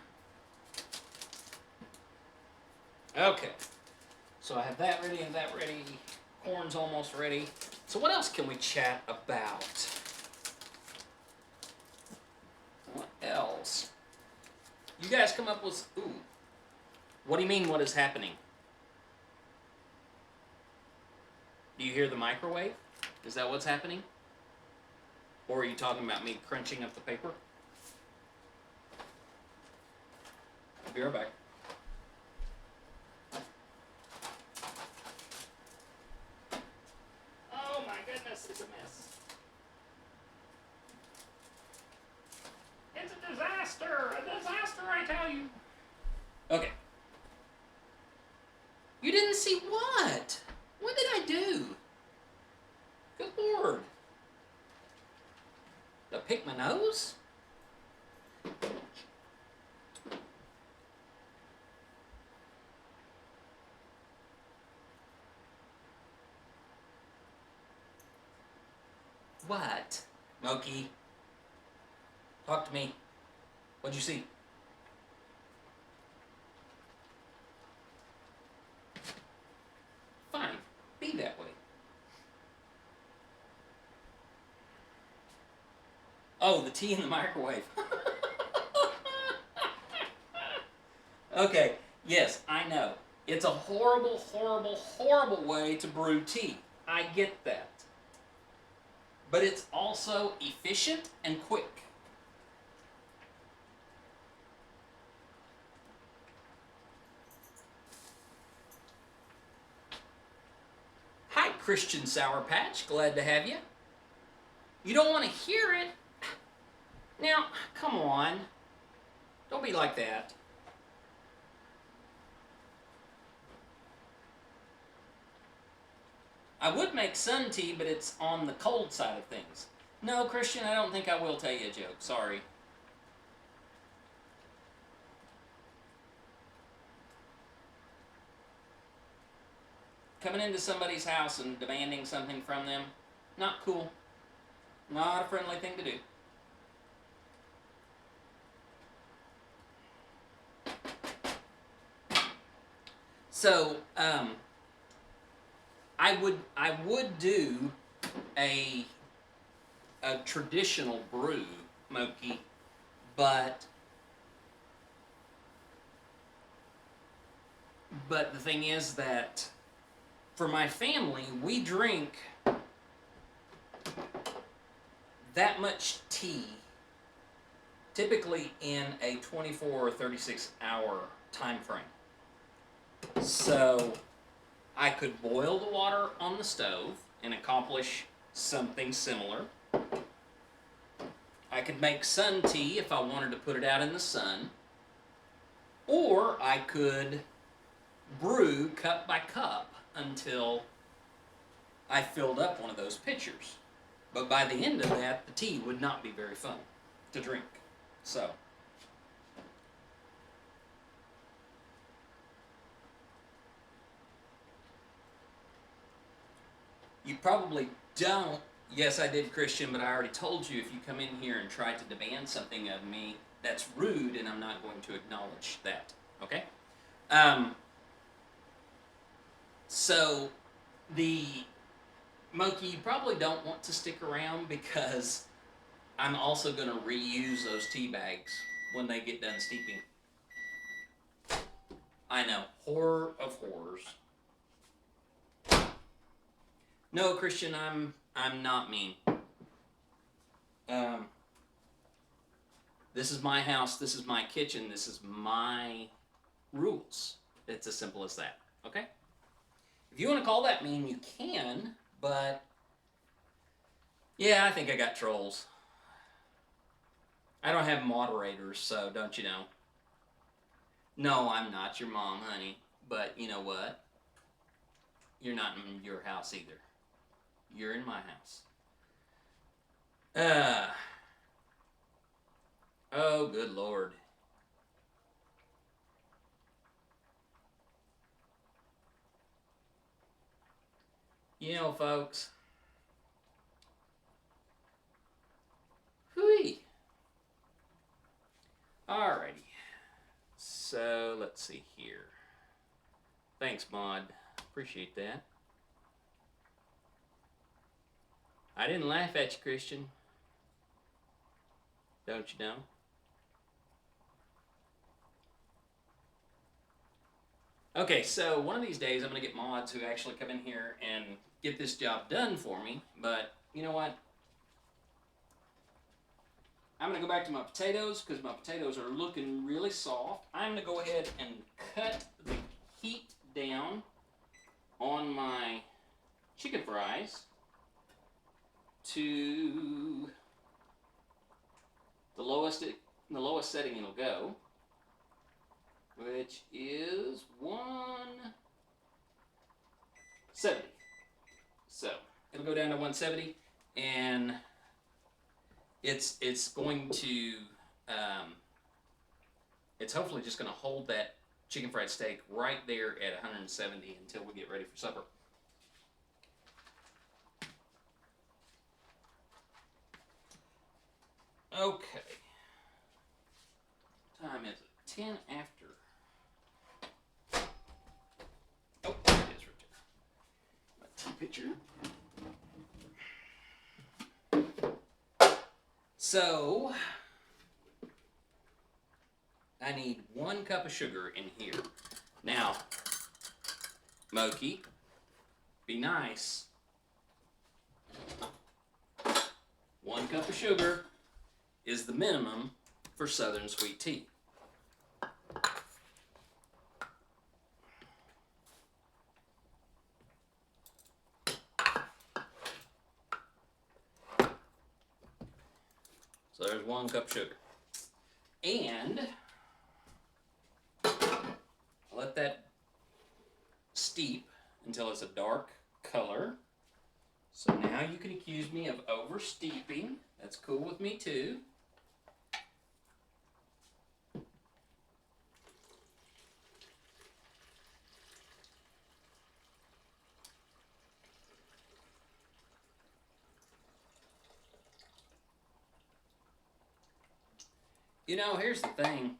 Okay, so I have that ready and that ready. Corn's almost ready. So what else can we chat about? What else? You guys come up with, ooh. What do you mean, what is happening? Do you hear the microwave? Is that what's happening? Or are you talking about me crunching up the paper? I'll be right back. Oh my goodness, it's a mess. It's a disaster! A disaster, I tell you! Okay. You didn't see what? What did I do? Good Lord. Did I pick my nose? What? Moki. Talk to me. What'd you see? Fine. Be that way. Oh, the tea in the microwave. Okay, yes, I know. It's a horrible, horrible, horrible way to brew tea. I get that. But it's also efficient and quick. Hi, Christian Sour Patch. Glad to have you. You don't want to hear it? Now, come on. Don't be like that. I would make sun tea, but it's on the cold side of things. No, Christian, I don't think I will tell you a joke. Sorry. Coming into somebody's house and demanding something from them, not cool. Not a friendly thing to do. So, I would do a traditional brew, Moki, but the thing is that for my family, we drink that much tea typically in a 24 or 36 hour time frame. So I could boil the water on the stove and accomplish something similar. I could make sun tea if I wanted to put it out in the sun. Or I could brew cup by cup until I filled up one of those pitchers. But by the end of that, the tea would not be very fun to drink. So, you probably don't. Yes, I did, Christian, but I already told you if you come in here and try to demand something of me, that's rude, and I'm not going to acknowledge that. Okay? So, the Moki, you probably don't want to stick around because I'm also going to reuse those tea bags when they get done steeping. I know, horror of horrors. No, Christian, I'm not mean. This is my house. This is my kitchen. This is my rules. It's as simple as that. Okay. If you want to call that mean, you can. But yeah, I think I got trolls. I don't have moderators, so don't you know? No, I'm not your mom, honey. But you know what? You're not in your house either. You're in my house. Oh, good Lord. You know, folks. Hooey. Alrighty. So, let's see here. Thanks, Maud. Appreciate that. I didn't laugh at you, Christian. Don't you know? Okay, so one of these days I'm going to get mods who actually come in here and get this job done for me. But you know what? I'm going to go back to my potatoes because my potatoes are looking really soft. I'm going to go ahead and cut the heat down on my chicken fries to the lowest setting it'll go, which is 170. So it'll go down to 170, and it's going to it's hopefully just going to hold that chicken fried steak right there at 170 until we get ready for supper. Okay. What time is it? 10 after. Oh, there it is right there. My tea pitcher. So, I need 1 cup of sugar in here. Now, Moki, be nice. 1 cup of sugar is the minimum for Southern sweet tea. So there's 1 cup of sugar. And let that steep until it's a dark color. So now you can accuse me of over steeping. That's cool with me too. You know, here's the thing.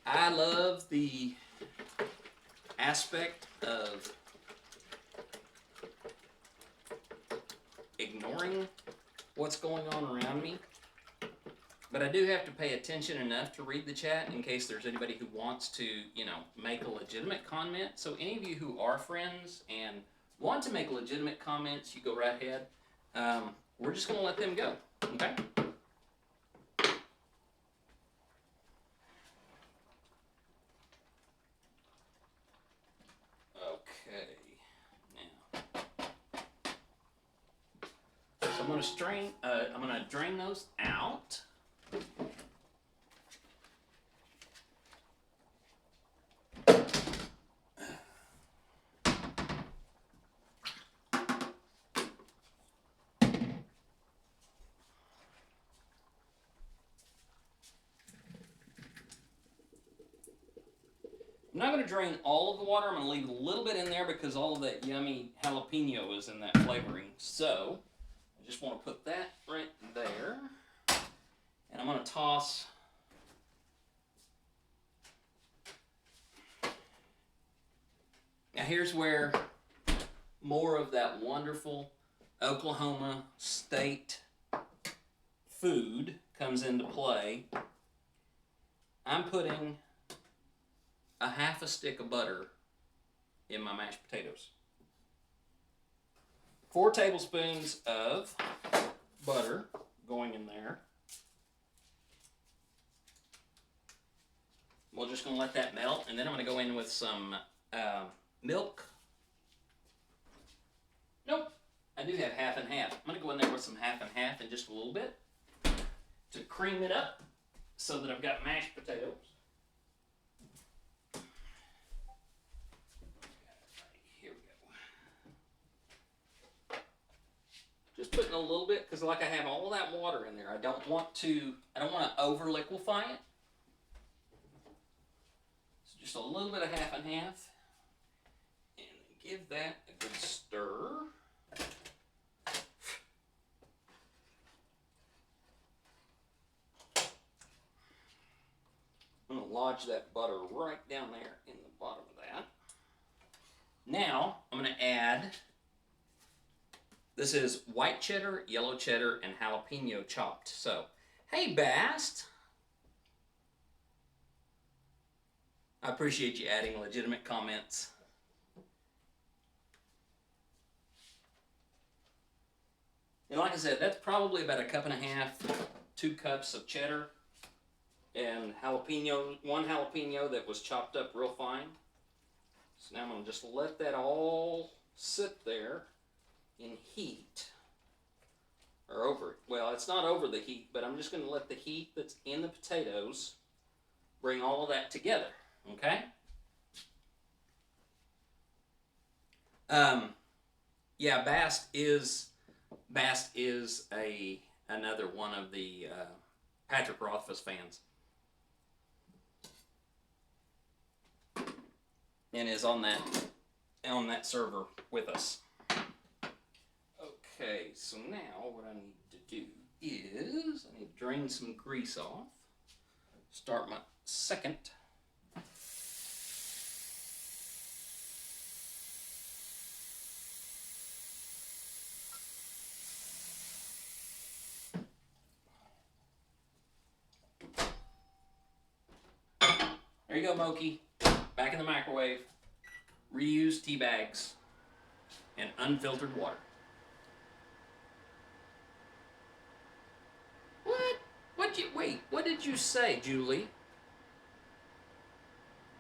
I love the aspect of ignoring what's going on around me, but I do have to pay attention enough to read the chat in case there's anybody who wants to, you know, make a legitimate comment. So any of you who are friends and want to make legitimate comments, you go right ahead. We're just going to let them go, okay? I'm going to I'm going to drain those out. I'm not going to drain all of the water. I'm going to leave a little bit in there because all of that yummy jalapeno is in that flavoring. So I just want to put that right there. And I'm going to toss now here's where more of that wonderful Oklahoma state food comes into play. I'm putting a half a stick of butter in my mashed potatoes. 4 tablespoons of butter going in there. We're just going to let that melt, and then I'm going to go in with some milk. Nope, I do have half and half. I'm going to go in there with some half and half in just a little bit to cream it up so that I've got mashed potatoes. Here we go. Just putting a little bit because like I have all that water in there. I don't want to over liquefy it. So just a little bit of half and half. And give that a good stir. I'm going to lodge that butter right down there in the bottom of that. Now, I'm going to add, this is white cheddar, yellow cheddar, and jalapeno chopped. So, hey Bast. I appreciate you adding legitimate comments. And like I said, that's probably about a cup and a half, 2 cups of cheddar and jalapeno, 1 jalapeno that was chopped up real fine. So now I'm going to just let that all sit there in heat. Or over it. Well, it's not over the heat, but I'm just going to let the heat that's in the potatoes bring all of that together. Okay? Yeah, Bast is another one of the Patrick Rothfuss fans. And is on that server with us. Okay, so now what I need to do is I need to drain some grease off. Start my second. There you go, Moki. Back in the microwave. Reused tea bags and unfiltered water. What? What did you say, Julie?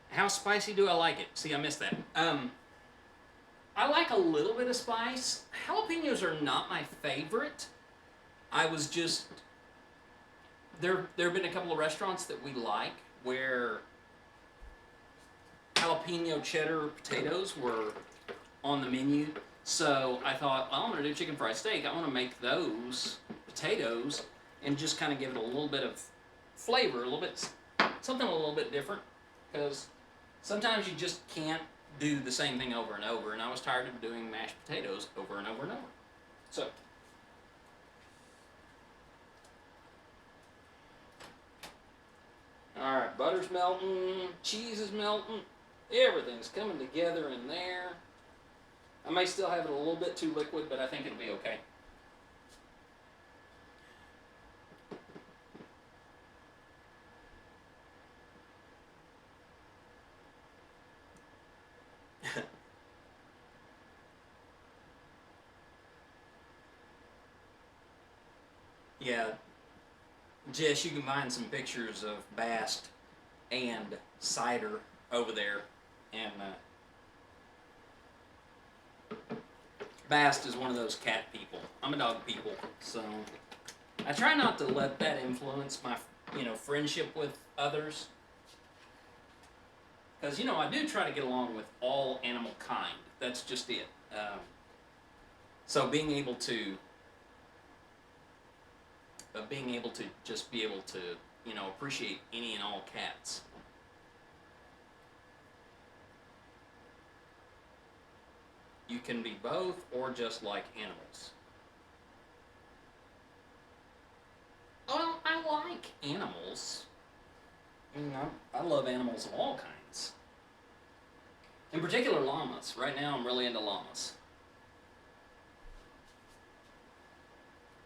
How spicy do I like it? See, I missed that. I like a little bit of spice. Jalapenos are not my favorite. I was just there have been a couple of restaurants that we like where jalapeno cheddar potatoes were on the menu. So I thought, well, I'm going to do chicken fried steak. I want to make those potatoes and just kind of give it a little bit of flavor, a little bit, something a little bit different. Because sometimes you just can't do the same thing over and over. And I was tired of doing mashed potatoes over and over and over. So, all right, butter's melting, cheese is melting, everything's coming together in there. I may still have it a little bit too liquid, but I think it'll be okay. Yeah, Jess, you can find some pictures of Bast and Cider over there, and Bast is one of those cat people. I'm a dog people, so I try not to let that influence my, friendship with others. Because, I do try to get along with all animal kind. That's just it. So being able to just be able to, appreciate any and all cats. You can be both or just like animals. Well, I like animals. I love animals of all kinds. In particular, llamas. Right now, I'm really into llamas.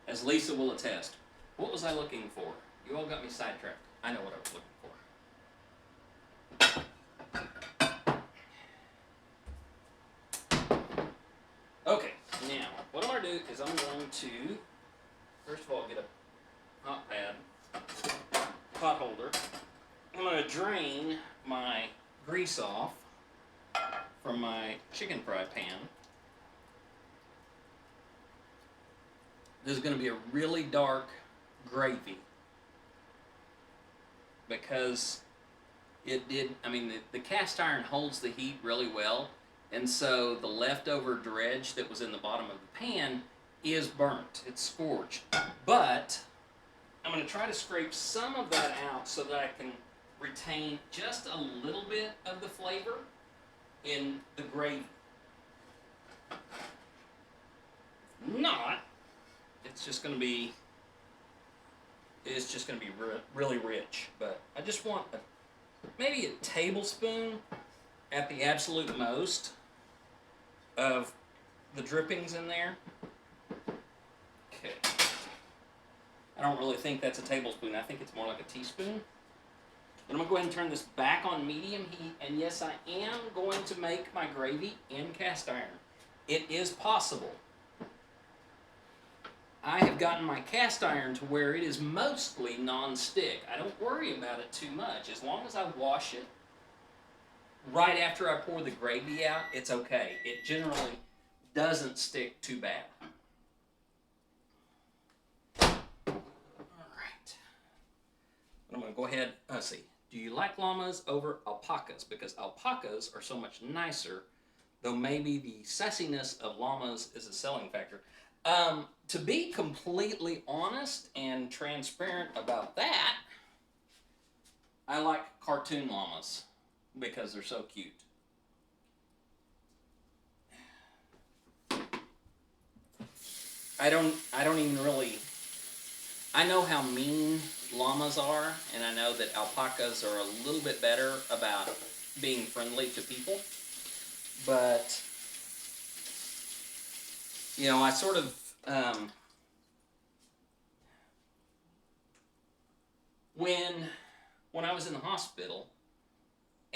As Lisa will attest. What was I looking for? You all got me sidetracked. I know what I was looking for. Okay, now, what I'm going to do is I'm going to, first of all, get a hot pad, pot holder. I'm going to drain my grease off from my chicken fry pan. This is going to be a really dark gravy because the cast iron holds the heat really well, and so the leftover dredge that was in the bottom of the pan is burnt. It's scorched. But I'm going to try to scrape some of that out so that I can retain just a little bit of the flavor in the gravy. If not, it's just going to be really rich. But I just want maybe a tablespoon at the absolute most of the drippings in there. Okay. I don't really think that's a tablespoon. I think it's more like a teaspoon. But I'm going to go ahead and turn this back on medium heat. And yes, I am going to make my gravy in cast iron. It is possible. I have gotten my cast iron to where it is mostly non-stick. I don't worry about it too much. As long as I wash it right after I pour the gravy out, it's okay. It generally doesn't stick too bad. All right. I'm going to go ahead, let's see. Do you like llamas over alpacas? Because alpacas are so much nicer, though maybe the sassiness of llamas is a selling factor. To be completely honest and transparent about that, I like cartoon llamas because they're so cute. I don't even really, I know how mean llamas are, and I know that alpacas are a little bit better about being friendly to people, but I sort of, when I was in the hospital,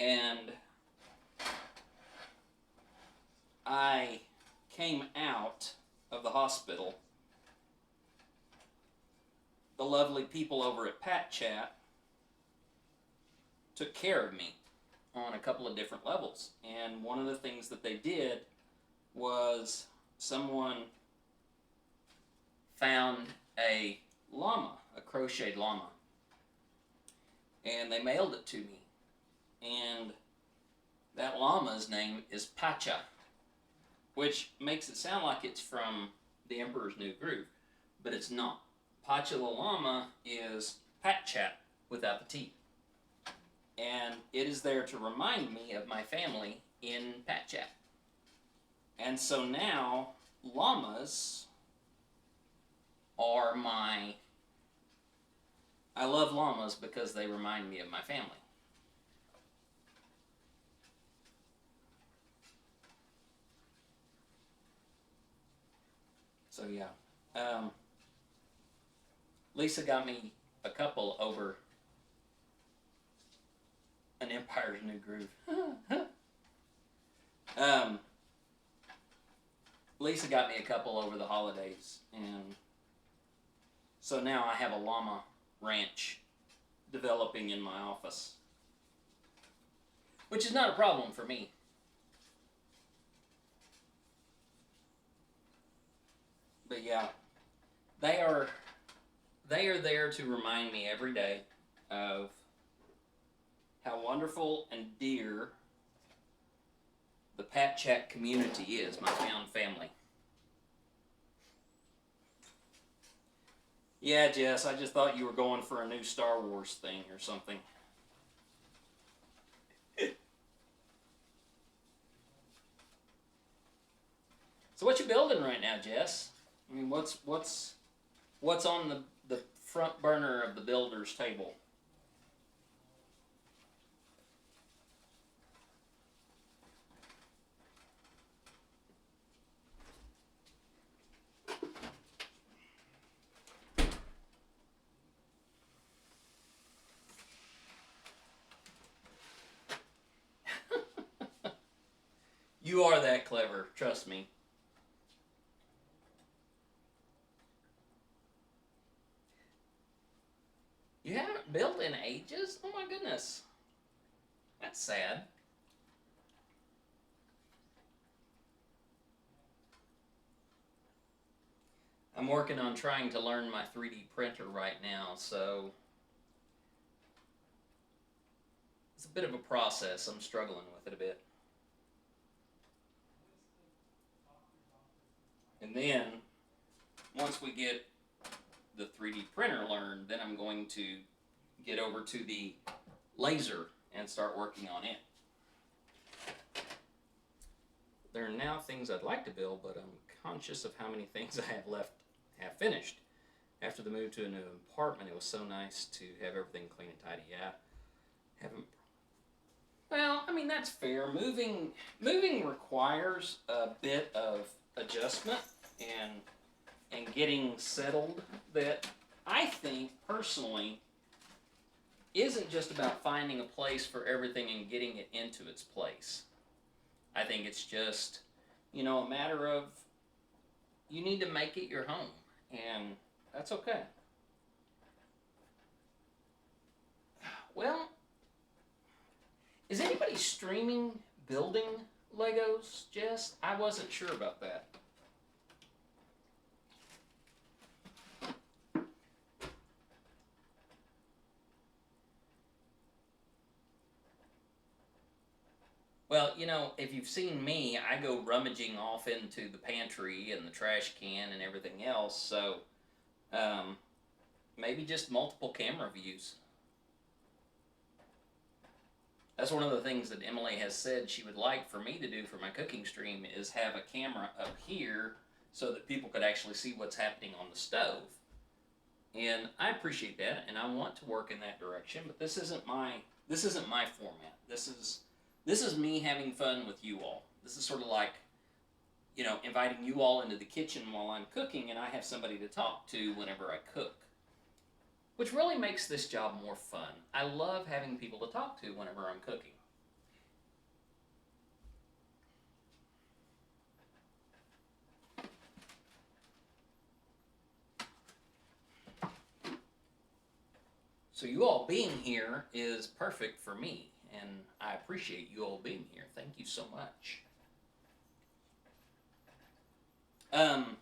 And I came out of the hospital. The lovely people over at Pat Chat took care of me on a couple of different levels. And one of the things that they did was someone found a llama, a crocheted llama, and they mailed it to me. And that llama's name is Pacha, which makes it sound like it's from the Emperor's New Groove, but it's not. Pacha the llama is Pat Chat without the T. And it is there to remind me of my family in Pat Chat. And so now, llamas are my... I love llamas because they remind me of my family. So yeah. Lisa got me a couple over an Empire's New Groove. Lisa got me a couple over the holidays, and so now I have a llama ranch developing in my office, which is not a problem for me. But yeah, they are there to remind me every day of how wonderful and dear the Pat Chat community is, my found family. Yeah, Jess, I just thought you were going for a new Star Wars thing or something. So what you building right now, Jess? I mean, what's on the front burner of the builder's table? You are that clever, trust me. You haven't built in ages? Oh my goodness. That's sad. I'm working on trying to learn my 3D printer right now, so it's a bit of a process. I'm struggling with it a bit. And then, once we get the 3D printer learned, then I'm going to get over to the laser and start working on it. There are now things I'd like to build, but I'm conscious of how many things I have finished. After the move to a new apartment, it was so nice to have everything clean and tidy. Yeah, haven't. Well, I mean that's fair. Moving requires a bit of adjustment and getting settled. That I think personally isn't just about finding a place for everything and getting it into its place. I think it's just, a matter of you need to make it your home, and that's okay. Well, is anybody streaming building Legos, Jess? I wasn't sure about that. Well, if you've seen me, I go rummaging off into the pantry and the trash can and everything else, so um, maybe just multiple camera views. That's one of the things that Emily has said she would like for me to do for my cooking stream is have a camera up here so that people could actually see what's happening on the stove. And I appreciate that, and I want to work in that direction, but this isn't my format. This is me having fun with you all. This is sort of like, inviting you all into the kitchen while I'm cooking, and I have somebody to talk to whenever I cook, which really makes this job more fun. I love having people to talk to whenever I'm cooking. So you all being here is perfect for me, and I appreciate you all being here. Thank you so much. Um,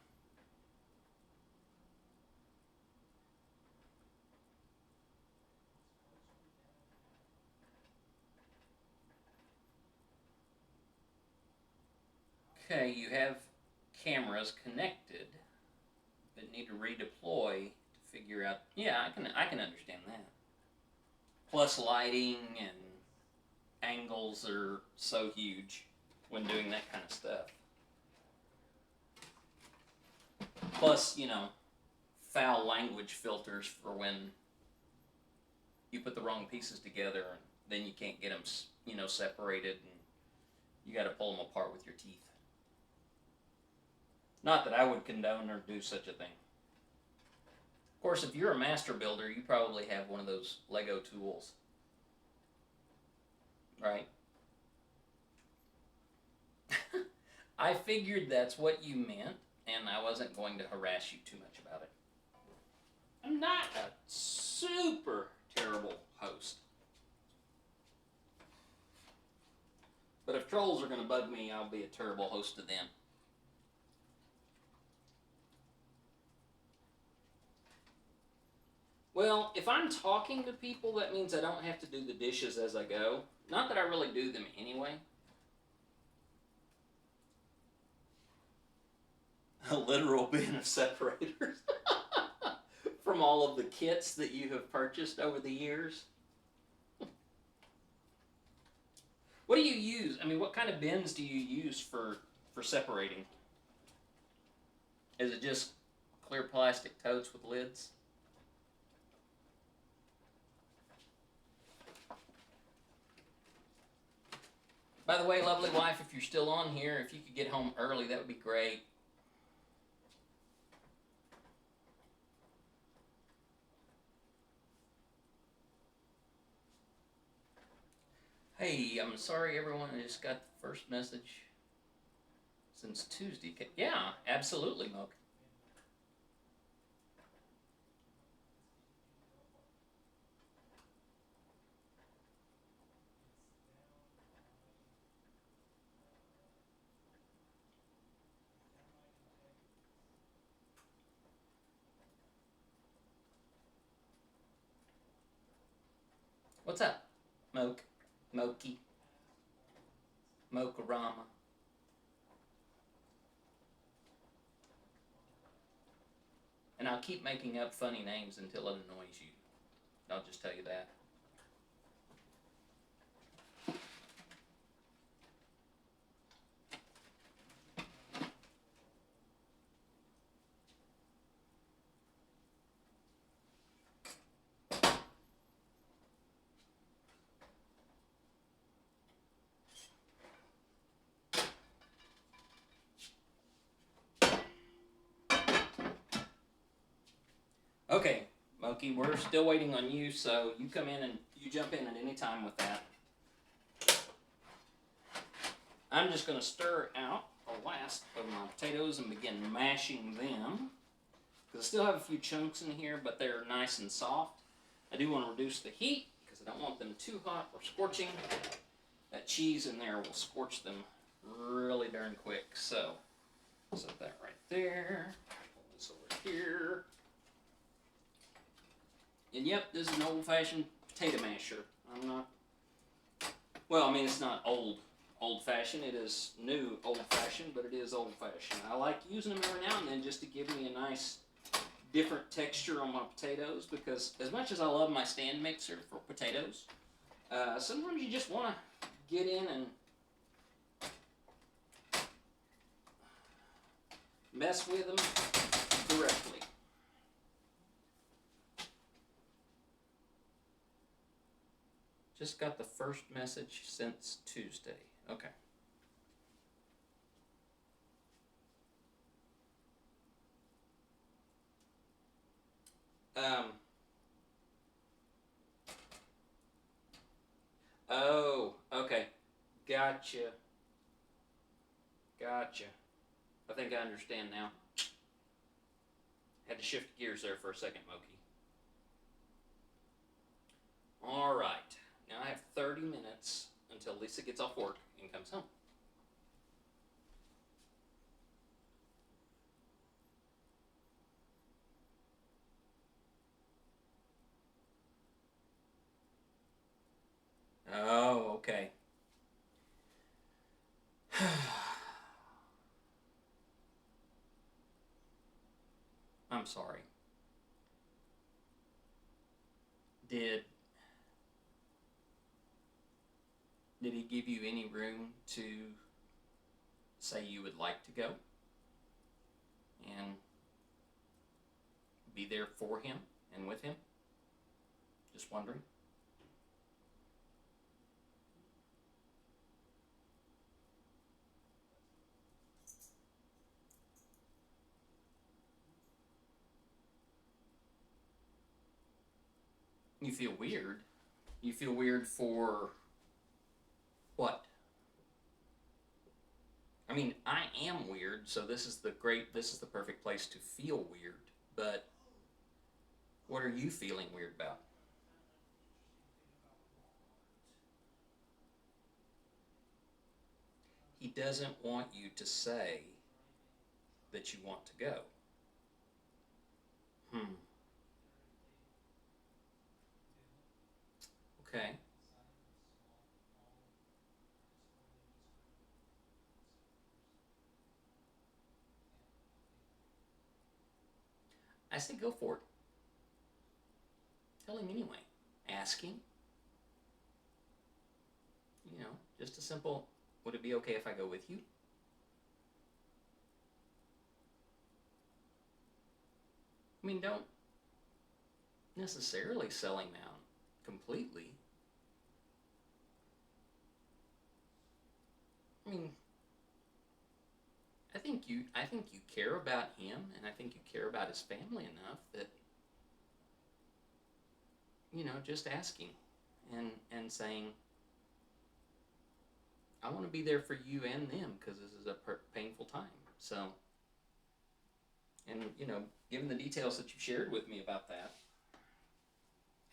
okay, you have cameras connected that need to redeploy to figure out. Yeah, I can understand that. Plus, lighting and angles are so huge when doing that kind of stuff. Plus, foul language filters for when you put the wrong pieces together and then you can't get them, separated, and you got to pull them apart with your teeth. Not that I would condone or do such a thing. Of course, if you're a master builder, you probably have one of those Lego tools, right? I figured that's what you meant, and I wasn't going to harass you too much about it. I'm not a super terrible host. But if trolls are going to bug me, I'll be a terrible host to them. Well, if I'm talking to people, that means I don't have to do the dishes as I go. Not that I really do them anyway. A literal bin of separators from all of the kits that you have purchased over the years. What do you use? I mean, what kind of bins do you use for separating? Is it just clear plastic totes with lids? By the way, lovely wife, if you're still on here, if you could get home early, that would be great. Hey, I'm sorry everyone, I just got the first message since Tuesday. Yeah, absolutely, Moke. What's up, Moke? Mokey? Mokarama? And I'll keep making up funny names until it annoys you. I'll just tell you that. Okay, Moki, we're still waiting on you, so you come in and you jump in at any time with that. I'm just going to stir out the last of my potatoes and begin mashing them. Because I still have a few chunks in here, but they're nice and soft. I do want to reduce the heat because I don't want them too hot or scorching. That cheese in there will scorch them really darn quick. So, set that right there. Pull this over here. And yep, this is an old-fashioned potato masher. I'm not... Well, I mean, it's not old-fashioned. It is new old-fashioned, but it is old-fashioned. I like using them every now and then just to give me a nice, different texture on my potatoes, because as much as I love my stand mixer for potatoes, sometimes you just want to get in and mess with them directly. Just got the first message since Tuesday. Okay. Oh, okay. Gotcha. Gotcha. I think I understand now. Had to shift gears there for a second, Moki. All right. Now I have 30 minutes until Lisa gets off work and comes home. Oh, okay. I'm sorry. Did did he give you any room to say you would like to go and be there for him and with him? Just wondering. You feel weird. You feel weird for what? I mean, I am weird, so this is the perfect place to feel weird. But what are you feeling weird about? He doesn't want you to say that you want to go. Hmm. Okay. I say go for it. Tell him anyway. Ask him. You know, just a simple, would it be okay if I go with you? I mean, don't necessarily sell him out completely. I mean, I think you care about him and I think you care about his family enough that just asking and saying, I want to be there for you and them because this is a painful time. So, and given the details that you shared with me about that,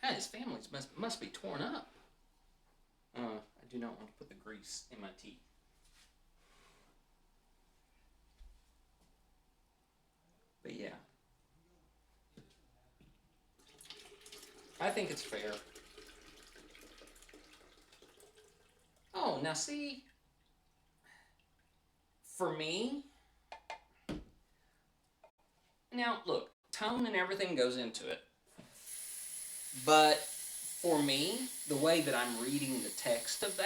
yeah, his family must be torn up. I do not want to put the grease in my teeth. But yeah, I think it's fair. Oh, now see, for me, now look, tone and everything goes into it. But for me, the way that I'm reading the text of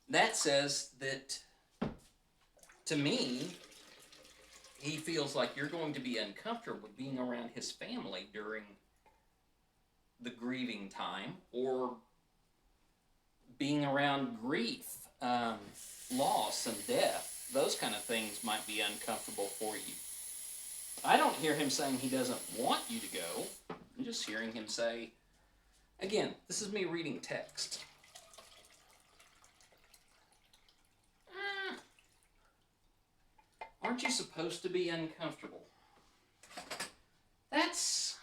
that says that to me, he feels like you're going to be uncomfortable being around his family during the grieving time or being around grief, loss, and death. Those kind of things might be uncomfortable for you. I don't hear him saying he doesn't want you to go. I'm just hearing him say, again, this is me reading text. Aren't you supposed to be uncomfortable? That's.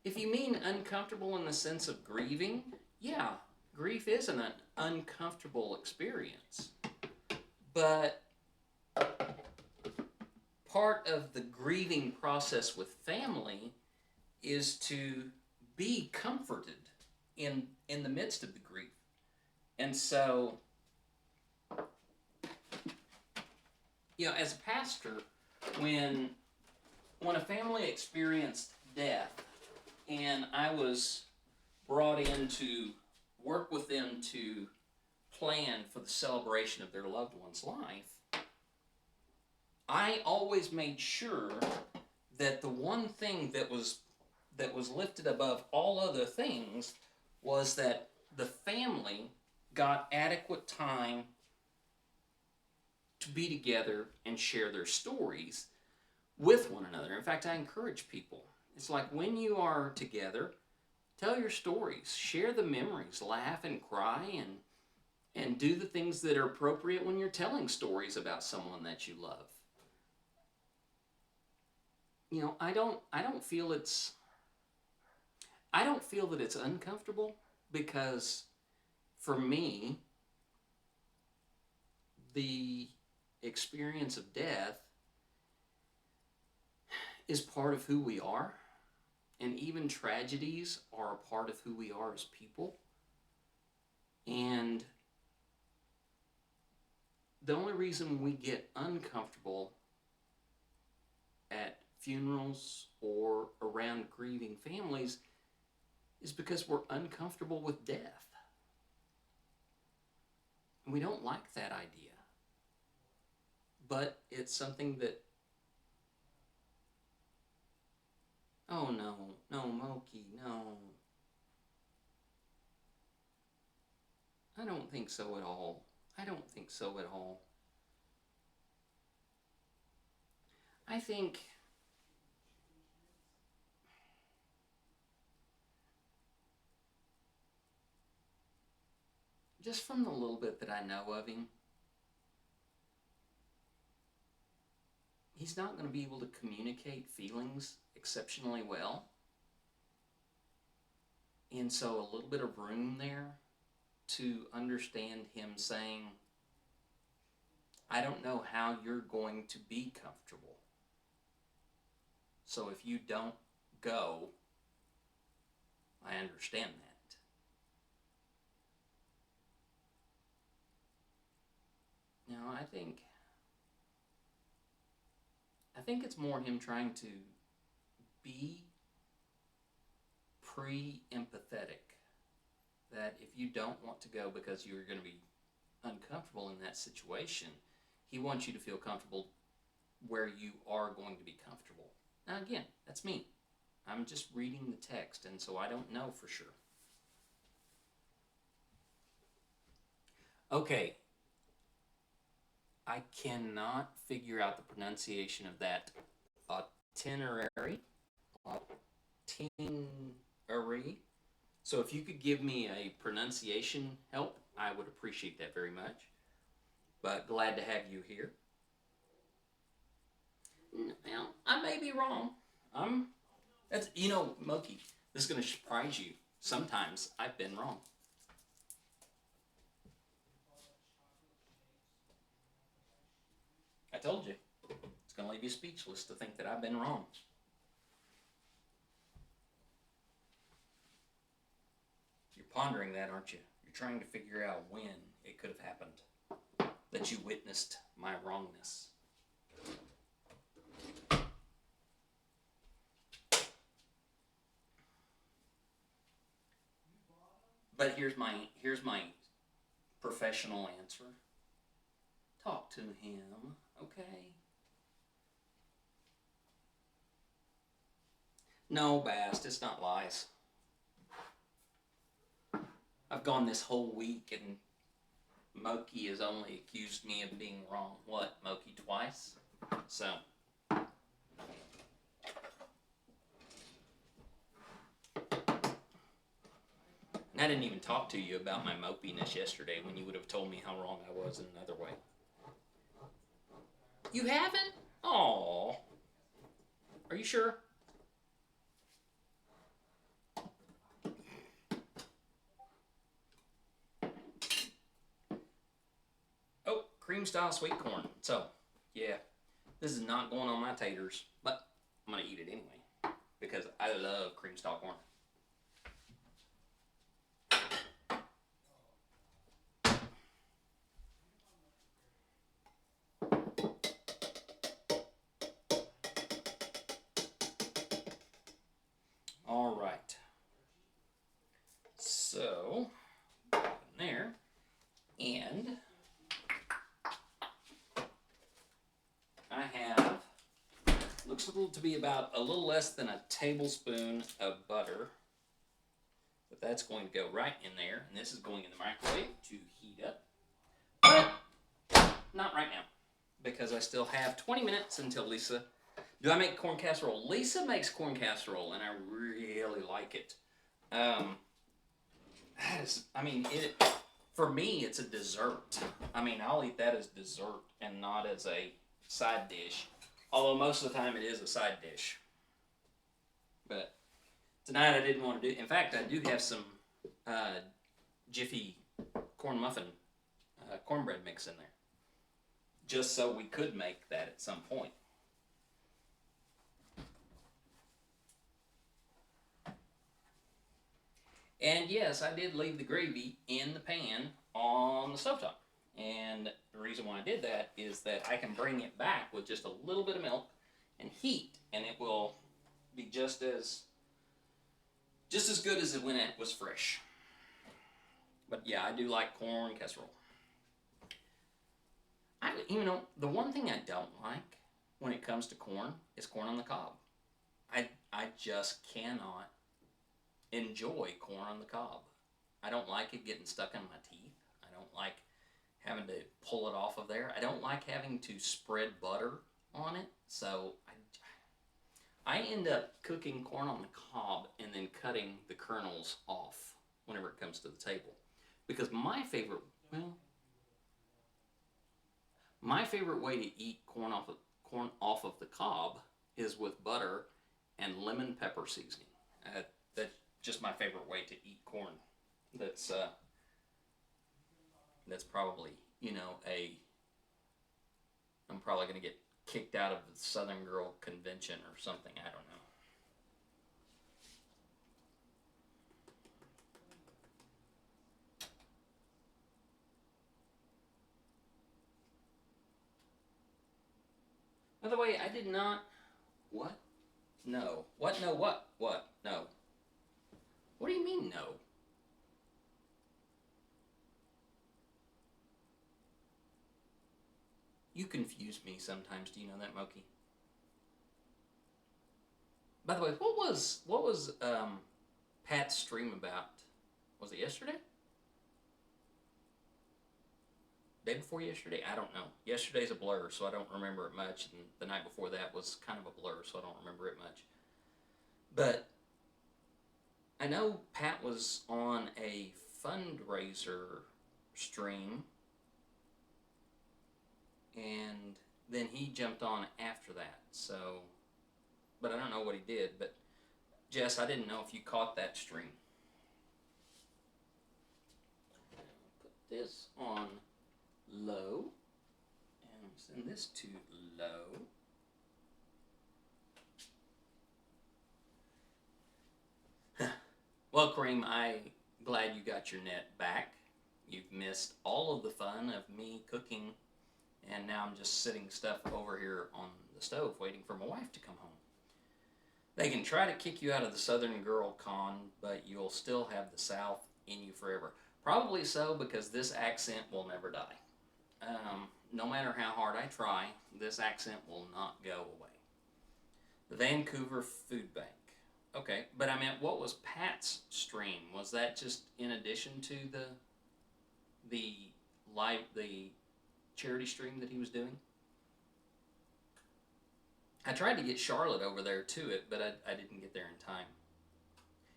If you mean uncomfortable in the sense of grieving, yeah, grief is an uncomfortable experience. But part of the grieving process with family is to be comforted in the midst of the grief. And so, as a pastor, when a family experienced death and I was brought in to work with them to plan for the celebration of their loved one's life, I always made sure that the one thing that was lifted above all other things was that the family got adequate time to be together and share their stories with one another. In fact, I encourage people. It's like when you are together, tell your stories, share the memories, laugh and cry, and do the things that are appropriate when you're telling stories about someone that you love. I don't feel I don't feel that it's uncomfortable because for me, the experience of death is part of who we are, and even tragedies are a part of who we are as people. And the only reason we get uncomfortable at funerals or around grieving families is because we're uncomfortable with death. And we don't like that idea. But it's something that, oh no, no, Moki, no. I don't think so at all. I don't think so at all. I think just from the little bit that I know of him, he's not going to be able to communicate feelings exceptionally well. And so a little bit of room there to understand him saying, I don't know how you're going to be comfortable. So if you don't go, I understand that. Now, I think it's more him trying to be pre-empathetic. That if you don't want to go because you're going to be uncomfortable in that situation, he wants you to feel comfortable where you are going to be comfortable. Now, again, that's me. I'm just reading the text, and so I don't know for sure. Okay, I cannot figure out the pronunciation of that itinerary. Itinerary. So if you could give me a pronunciation help, I would appreciate that very much. But glad to have you here. Well, I may be wrong. I'm. That's Moki. This is going to surprise you. Sometimes I've been wrong. I told you. It's going to leave you speechless to think that I've been wrong. You're pondering that, aren't you? You're trying to figure out when it could have happened that you witnessed my wrongness. But here's my professional answer. Talk to him, okay? No, Bast, it's not lies. I've gone this whole week and Moki has only accused me of being wrong. What, Moki, twice? So. And I didn't even talk to you about my mopiness yesterday when you would have told me how wrong I was in another way. You haven't? Aww. Are you sure? Oh, cream style sweet corn. So, yeah, this is not going on my taters, but I'm going to eat it anyway because I love cream style corn. All right. So, there. And I have, looks to be about a little less than a tablespoon of butter. But that's going to go right in there. And this is going in the microwave to heat up. But not right now. Because I still have 20 minutes until Lisa. Do I make corn casserole? Lisa makes corn casserole, and I really like it. For me, it's a dessert. I'll eat that as dessert and not as a side dish. Although most of the time it is a side dish. But tonight I didn't want to do. In fact, I do have some uh, Jiffy corn muffin cornbread mix in there, just so we could make that at some point. And yes, I did leave the gravy in the pan on the stovetop. And the reason why I did that is that I can bring it back with just a little bit of milk and heat, and it will be just as good as when it was fresh. But yeah, I do like corn casserole. The one thing I don't like when it comes to corn is corn on the cob. I just cannot enjoy corn on the cob. I don't like it getting stuck in my teeth. I don't like having to pull it off of there. I don't like having to spread butter on it. So I end up cooking corn on the cob and then cutting the kernels off whenever it comes to the table. Because my favorite way to eat corn off of the cob is with butter and lemon pepper seasoning. That's just my favorite way to eat corn. That's that's probably I'm probably gonna get kicked out of the Southern Girl Convention or something. I don't know. By the way, I did not. What? No. What? No. What? What? No. What do you mean no? You confuse me sometimes. Do you know that, Moki? By the way, what was Pat's stream about? Was it yesterday? Day before yesterday? I don't know. Yesterday's a blur, so I don't remember it much, and the night before that was kind of a blur, so I don't remember it much. But I know Pat was on a fundraiser stream, and then he jumped on after that. So, but I don't know what he did. But Jess, I didn't know if you caught that stream. Put this on low, and send this to low. Well, Kareem, I'm glad you got your net back. You've missed all of the fun of me cooking, and now I'm just sitting stuff over here on the stove waiting for my wife to come home. They can try to kick you out of the Southern Girl Con, but you'll still have the South in you forever. Probably so, because this accent will never die. No matter how hard I try, this accent will not go away. The Vancouver Food Bank. Okay, but I meant, what was Pat's stream? Was that just in addition to the the charity stream that he was doing? I tried to get Charlotte over there to it, but I didn't get there in time.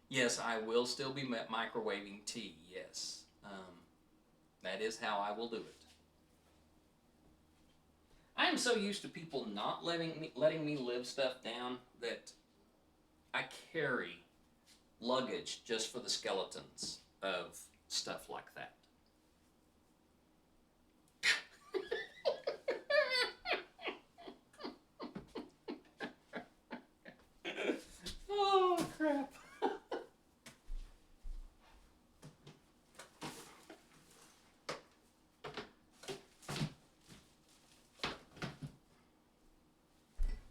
Yes, I will still be microwaving tea. Yes, that is how I will do it. I am so used to people not letting me live stuff down that I carry luggage just for the skeletons of stuff like that. Oh, crap.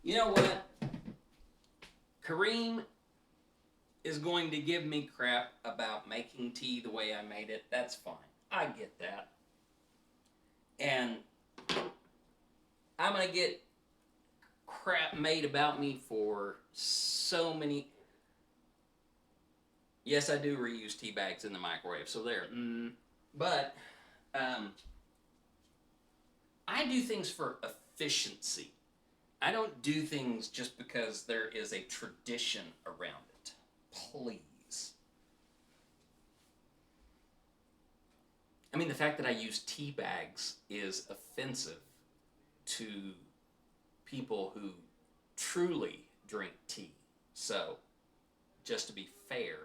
You know what? Kareem is going to give me crap about making tea the way I made it. That's fine. I get that. And I'm going to get crap made about me for so many. Yes, I do reuse tea bags in the microwave, so there. But I do things for efficiency. I don't do things just because there is a tradition around it. Please. I mean, the fact that I use tea bags is offensive to people who truly drink tea. So, just to be fair,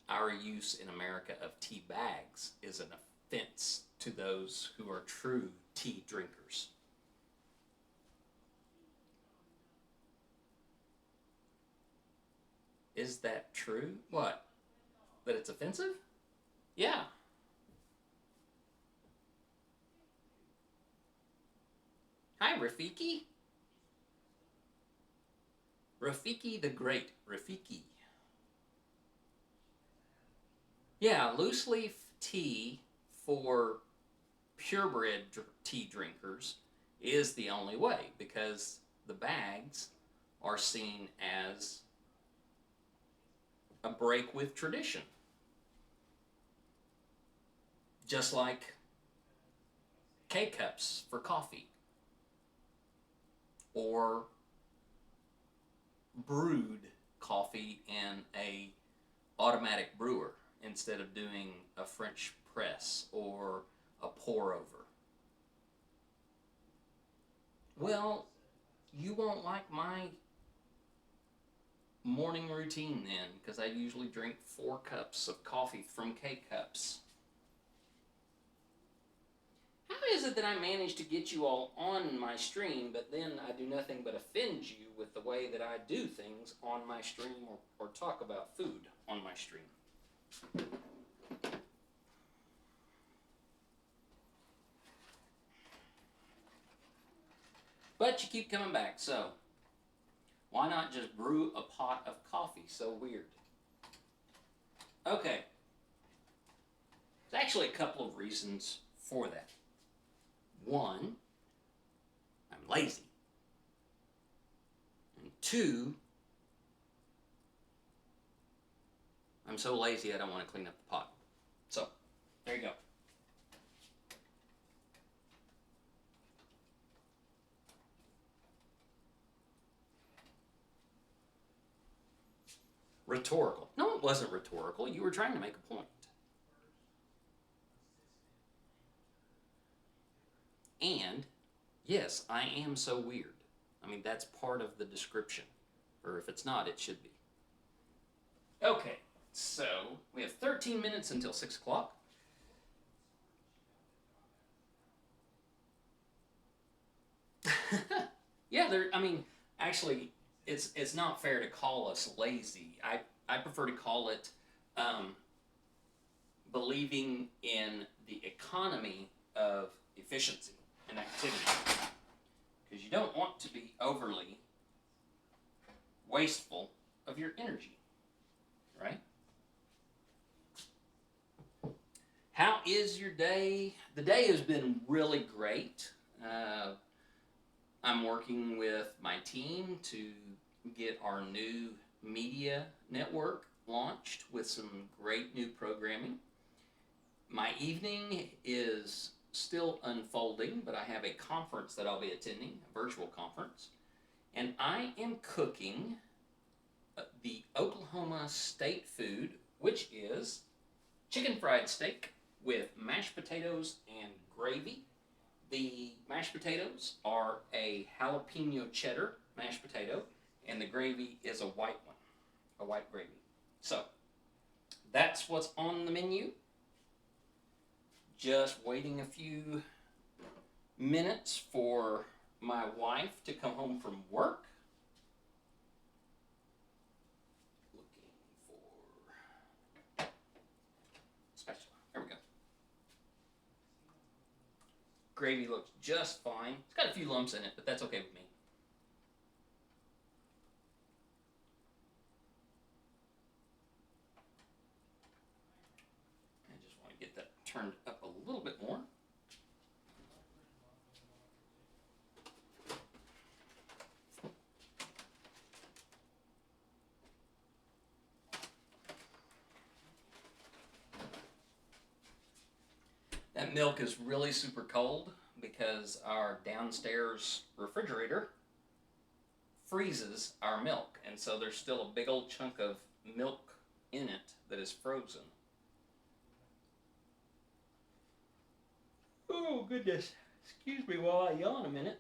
our use in America of tea bags is an offense to those who are true tea drinkers. Is that true? What? That it's offensive? Yeah. Hi, Rafiki. Rafiki the Great. Rafiki. Yeah, loose leaf tea for purebred tea drinkers is the only way because the bags are seen as a break with tradition. Just like K cups for coffee or brewed coffee in a automatic brewer instead of doing a French press or a pour over. Well, you won't like my morning routine then because I usually drink 4 cups of coffee from K cups. How is it that I manage to get you all on my stream, but then I do nothing but offend you with the way that I do things on my stream or talk about food on my stream? But you keep coming back, so why not just brew a pot of coffee? So weird. Okay. There's actually a couple of reasons for that. One, I'm lazy. And two, I'm so lazy I don't want to clean up the pot. So, there you go. Rhetorical. No, it wasn't rhetorical. You were trying to make a point. And, yes, I am so weird. I mean, that's part of the description. Or if it's not, it should be. Okay, so we have 13 minutes until 6 o'clock. Yeah, I mean, actually, it's not fair to call us lazy. I prefer to call it um, believing in the economy of efficiency and activity. Because you don't want to be overly wasteful of your energy, right? How is your day? The day has been really great. I'm working with my team to get our new media network launched with some great new programming. My evening is still unfolding, but I have a conference that I'll be attending, a virtual conference, and I am cooking the Oklahoma state food, which is chicken fried steak with mashed potatoes and gravy. The mashed potatoes are a jalapeno cheddar mashed potato, and the gravy is a white one, a white gravy. So, that's what's on the menu. Just waiting a few minutes for my wife to come home from work. Looking for spatula. There we go. Gravy looks just fine. It's got a few lumps in it, but that's okay with me. I just want to get that turned up a little bit more. That milk is really super cold because our downstairs refrigerator freezes our milk, and so there's still a big old chunk of milk in it that is frozen. Oh, goodness. Excuse me while I yawn a minute.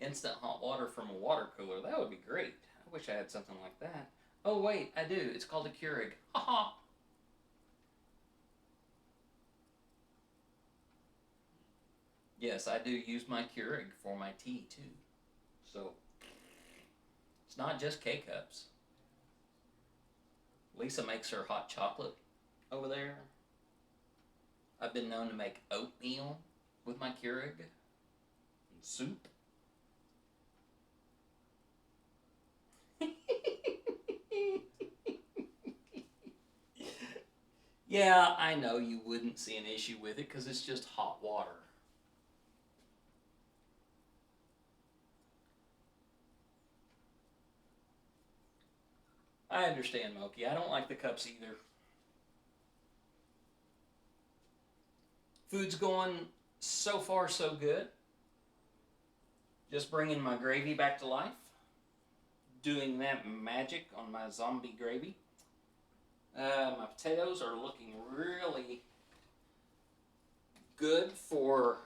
instant hot water from a water cooler. That would be great. I wish I had something like that. Oh wait, I do. It's called a Keurig. Haha. Yes, I do use my Keurig for my tea too. So it's not just K cups. Lisa makes her hot chocolate over there. I've been known to make oatmeal with my Keurig and soup. Yeah, I know you wouldn't see an issue with it because it's just hot water. I understand, Moki. I don't like the cups either. Food's going so far so good. Just bringing my gravy back to life. Doing that magic on my zombie gravy. My potatoes are looking really good for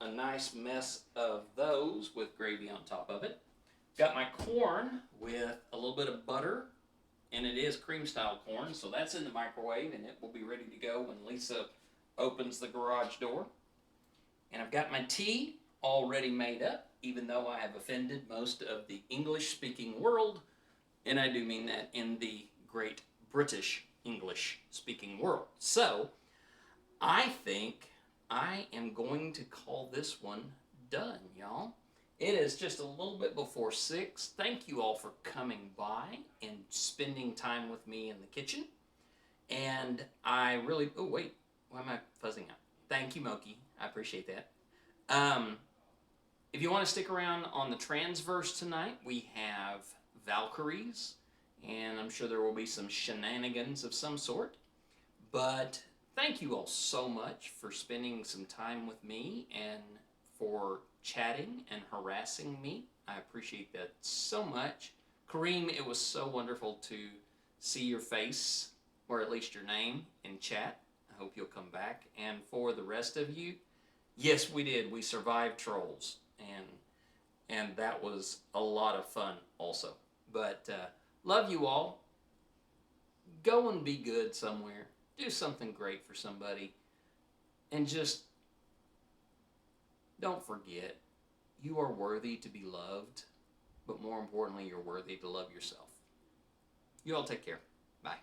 a nice mess of those with gravy on top of it. Got my corn with a little bit of butter, and it is cream style corn, so that's in the microwave and it will be ready to go when Lisa opens the garage door. And I've got my tea already made up, even though I have offended most of the English speaking world, and I do mean that in the great British English speaking world. So I think I am going to call this one done, y'all. It is just a little bit before 6. Thank you all for coming by and spending time with me in the kitchen. And I really, oh wait, why am I fuzzing out? Thank you, Moki. I appreciate that. If you want to stick around on the transverse tonight, we have Valkyries, and I'm sure there will be some shenanigans of some sort. But thank you all so much for spending some time with me and for chatting and harassing me. I appreciate that so much. Kareem, it was so wonderful to see your face, or at least your name, in chat. I hope you'll come back. And for the rest of you, yes, we did. We survived trolls, and that was a lot of fun also. But love you all. Go and be good somewhere. Do something great for somebody. And just don't forget, you are worthy to be loved, but more importantly, you're worthy to love yourself. You all take care. Bye.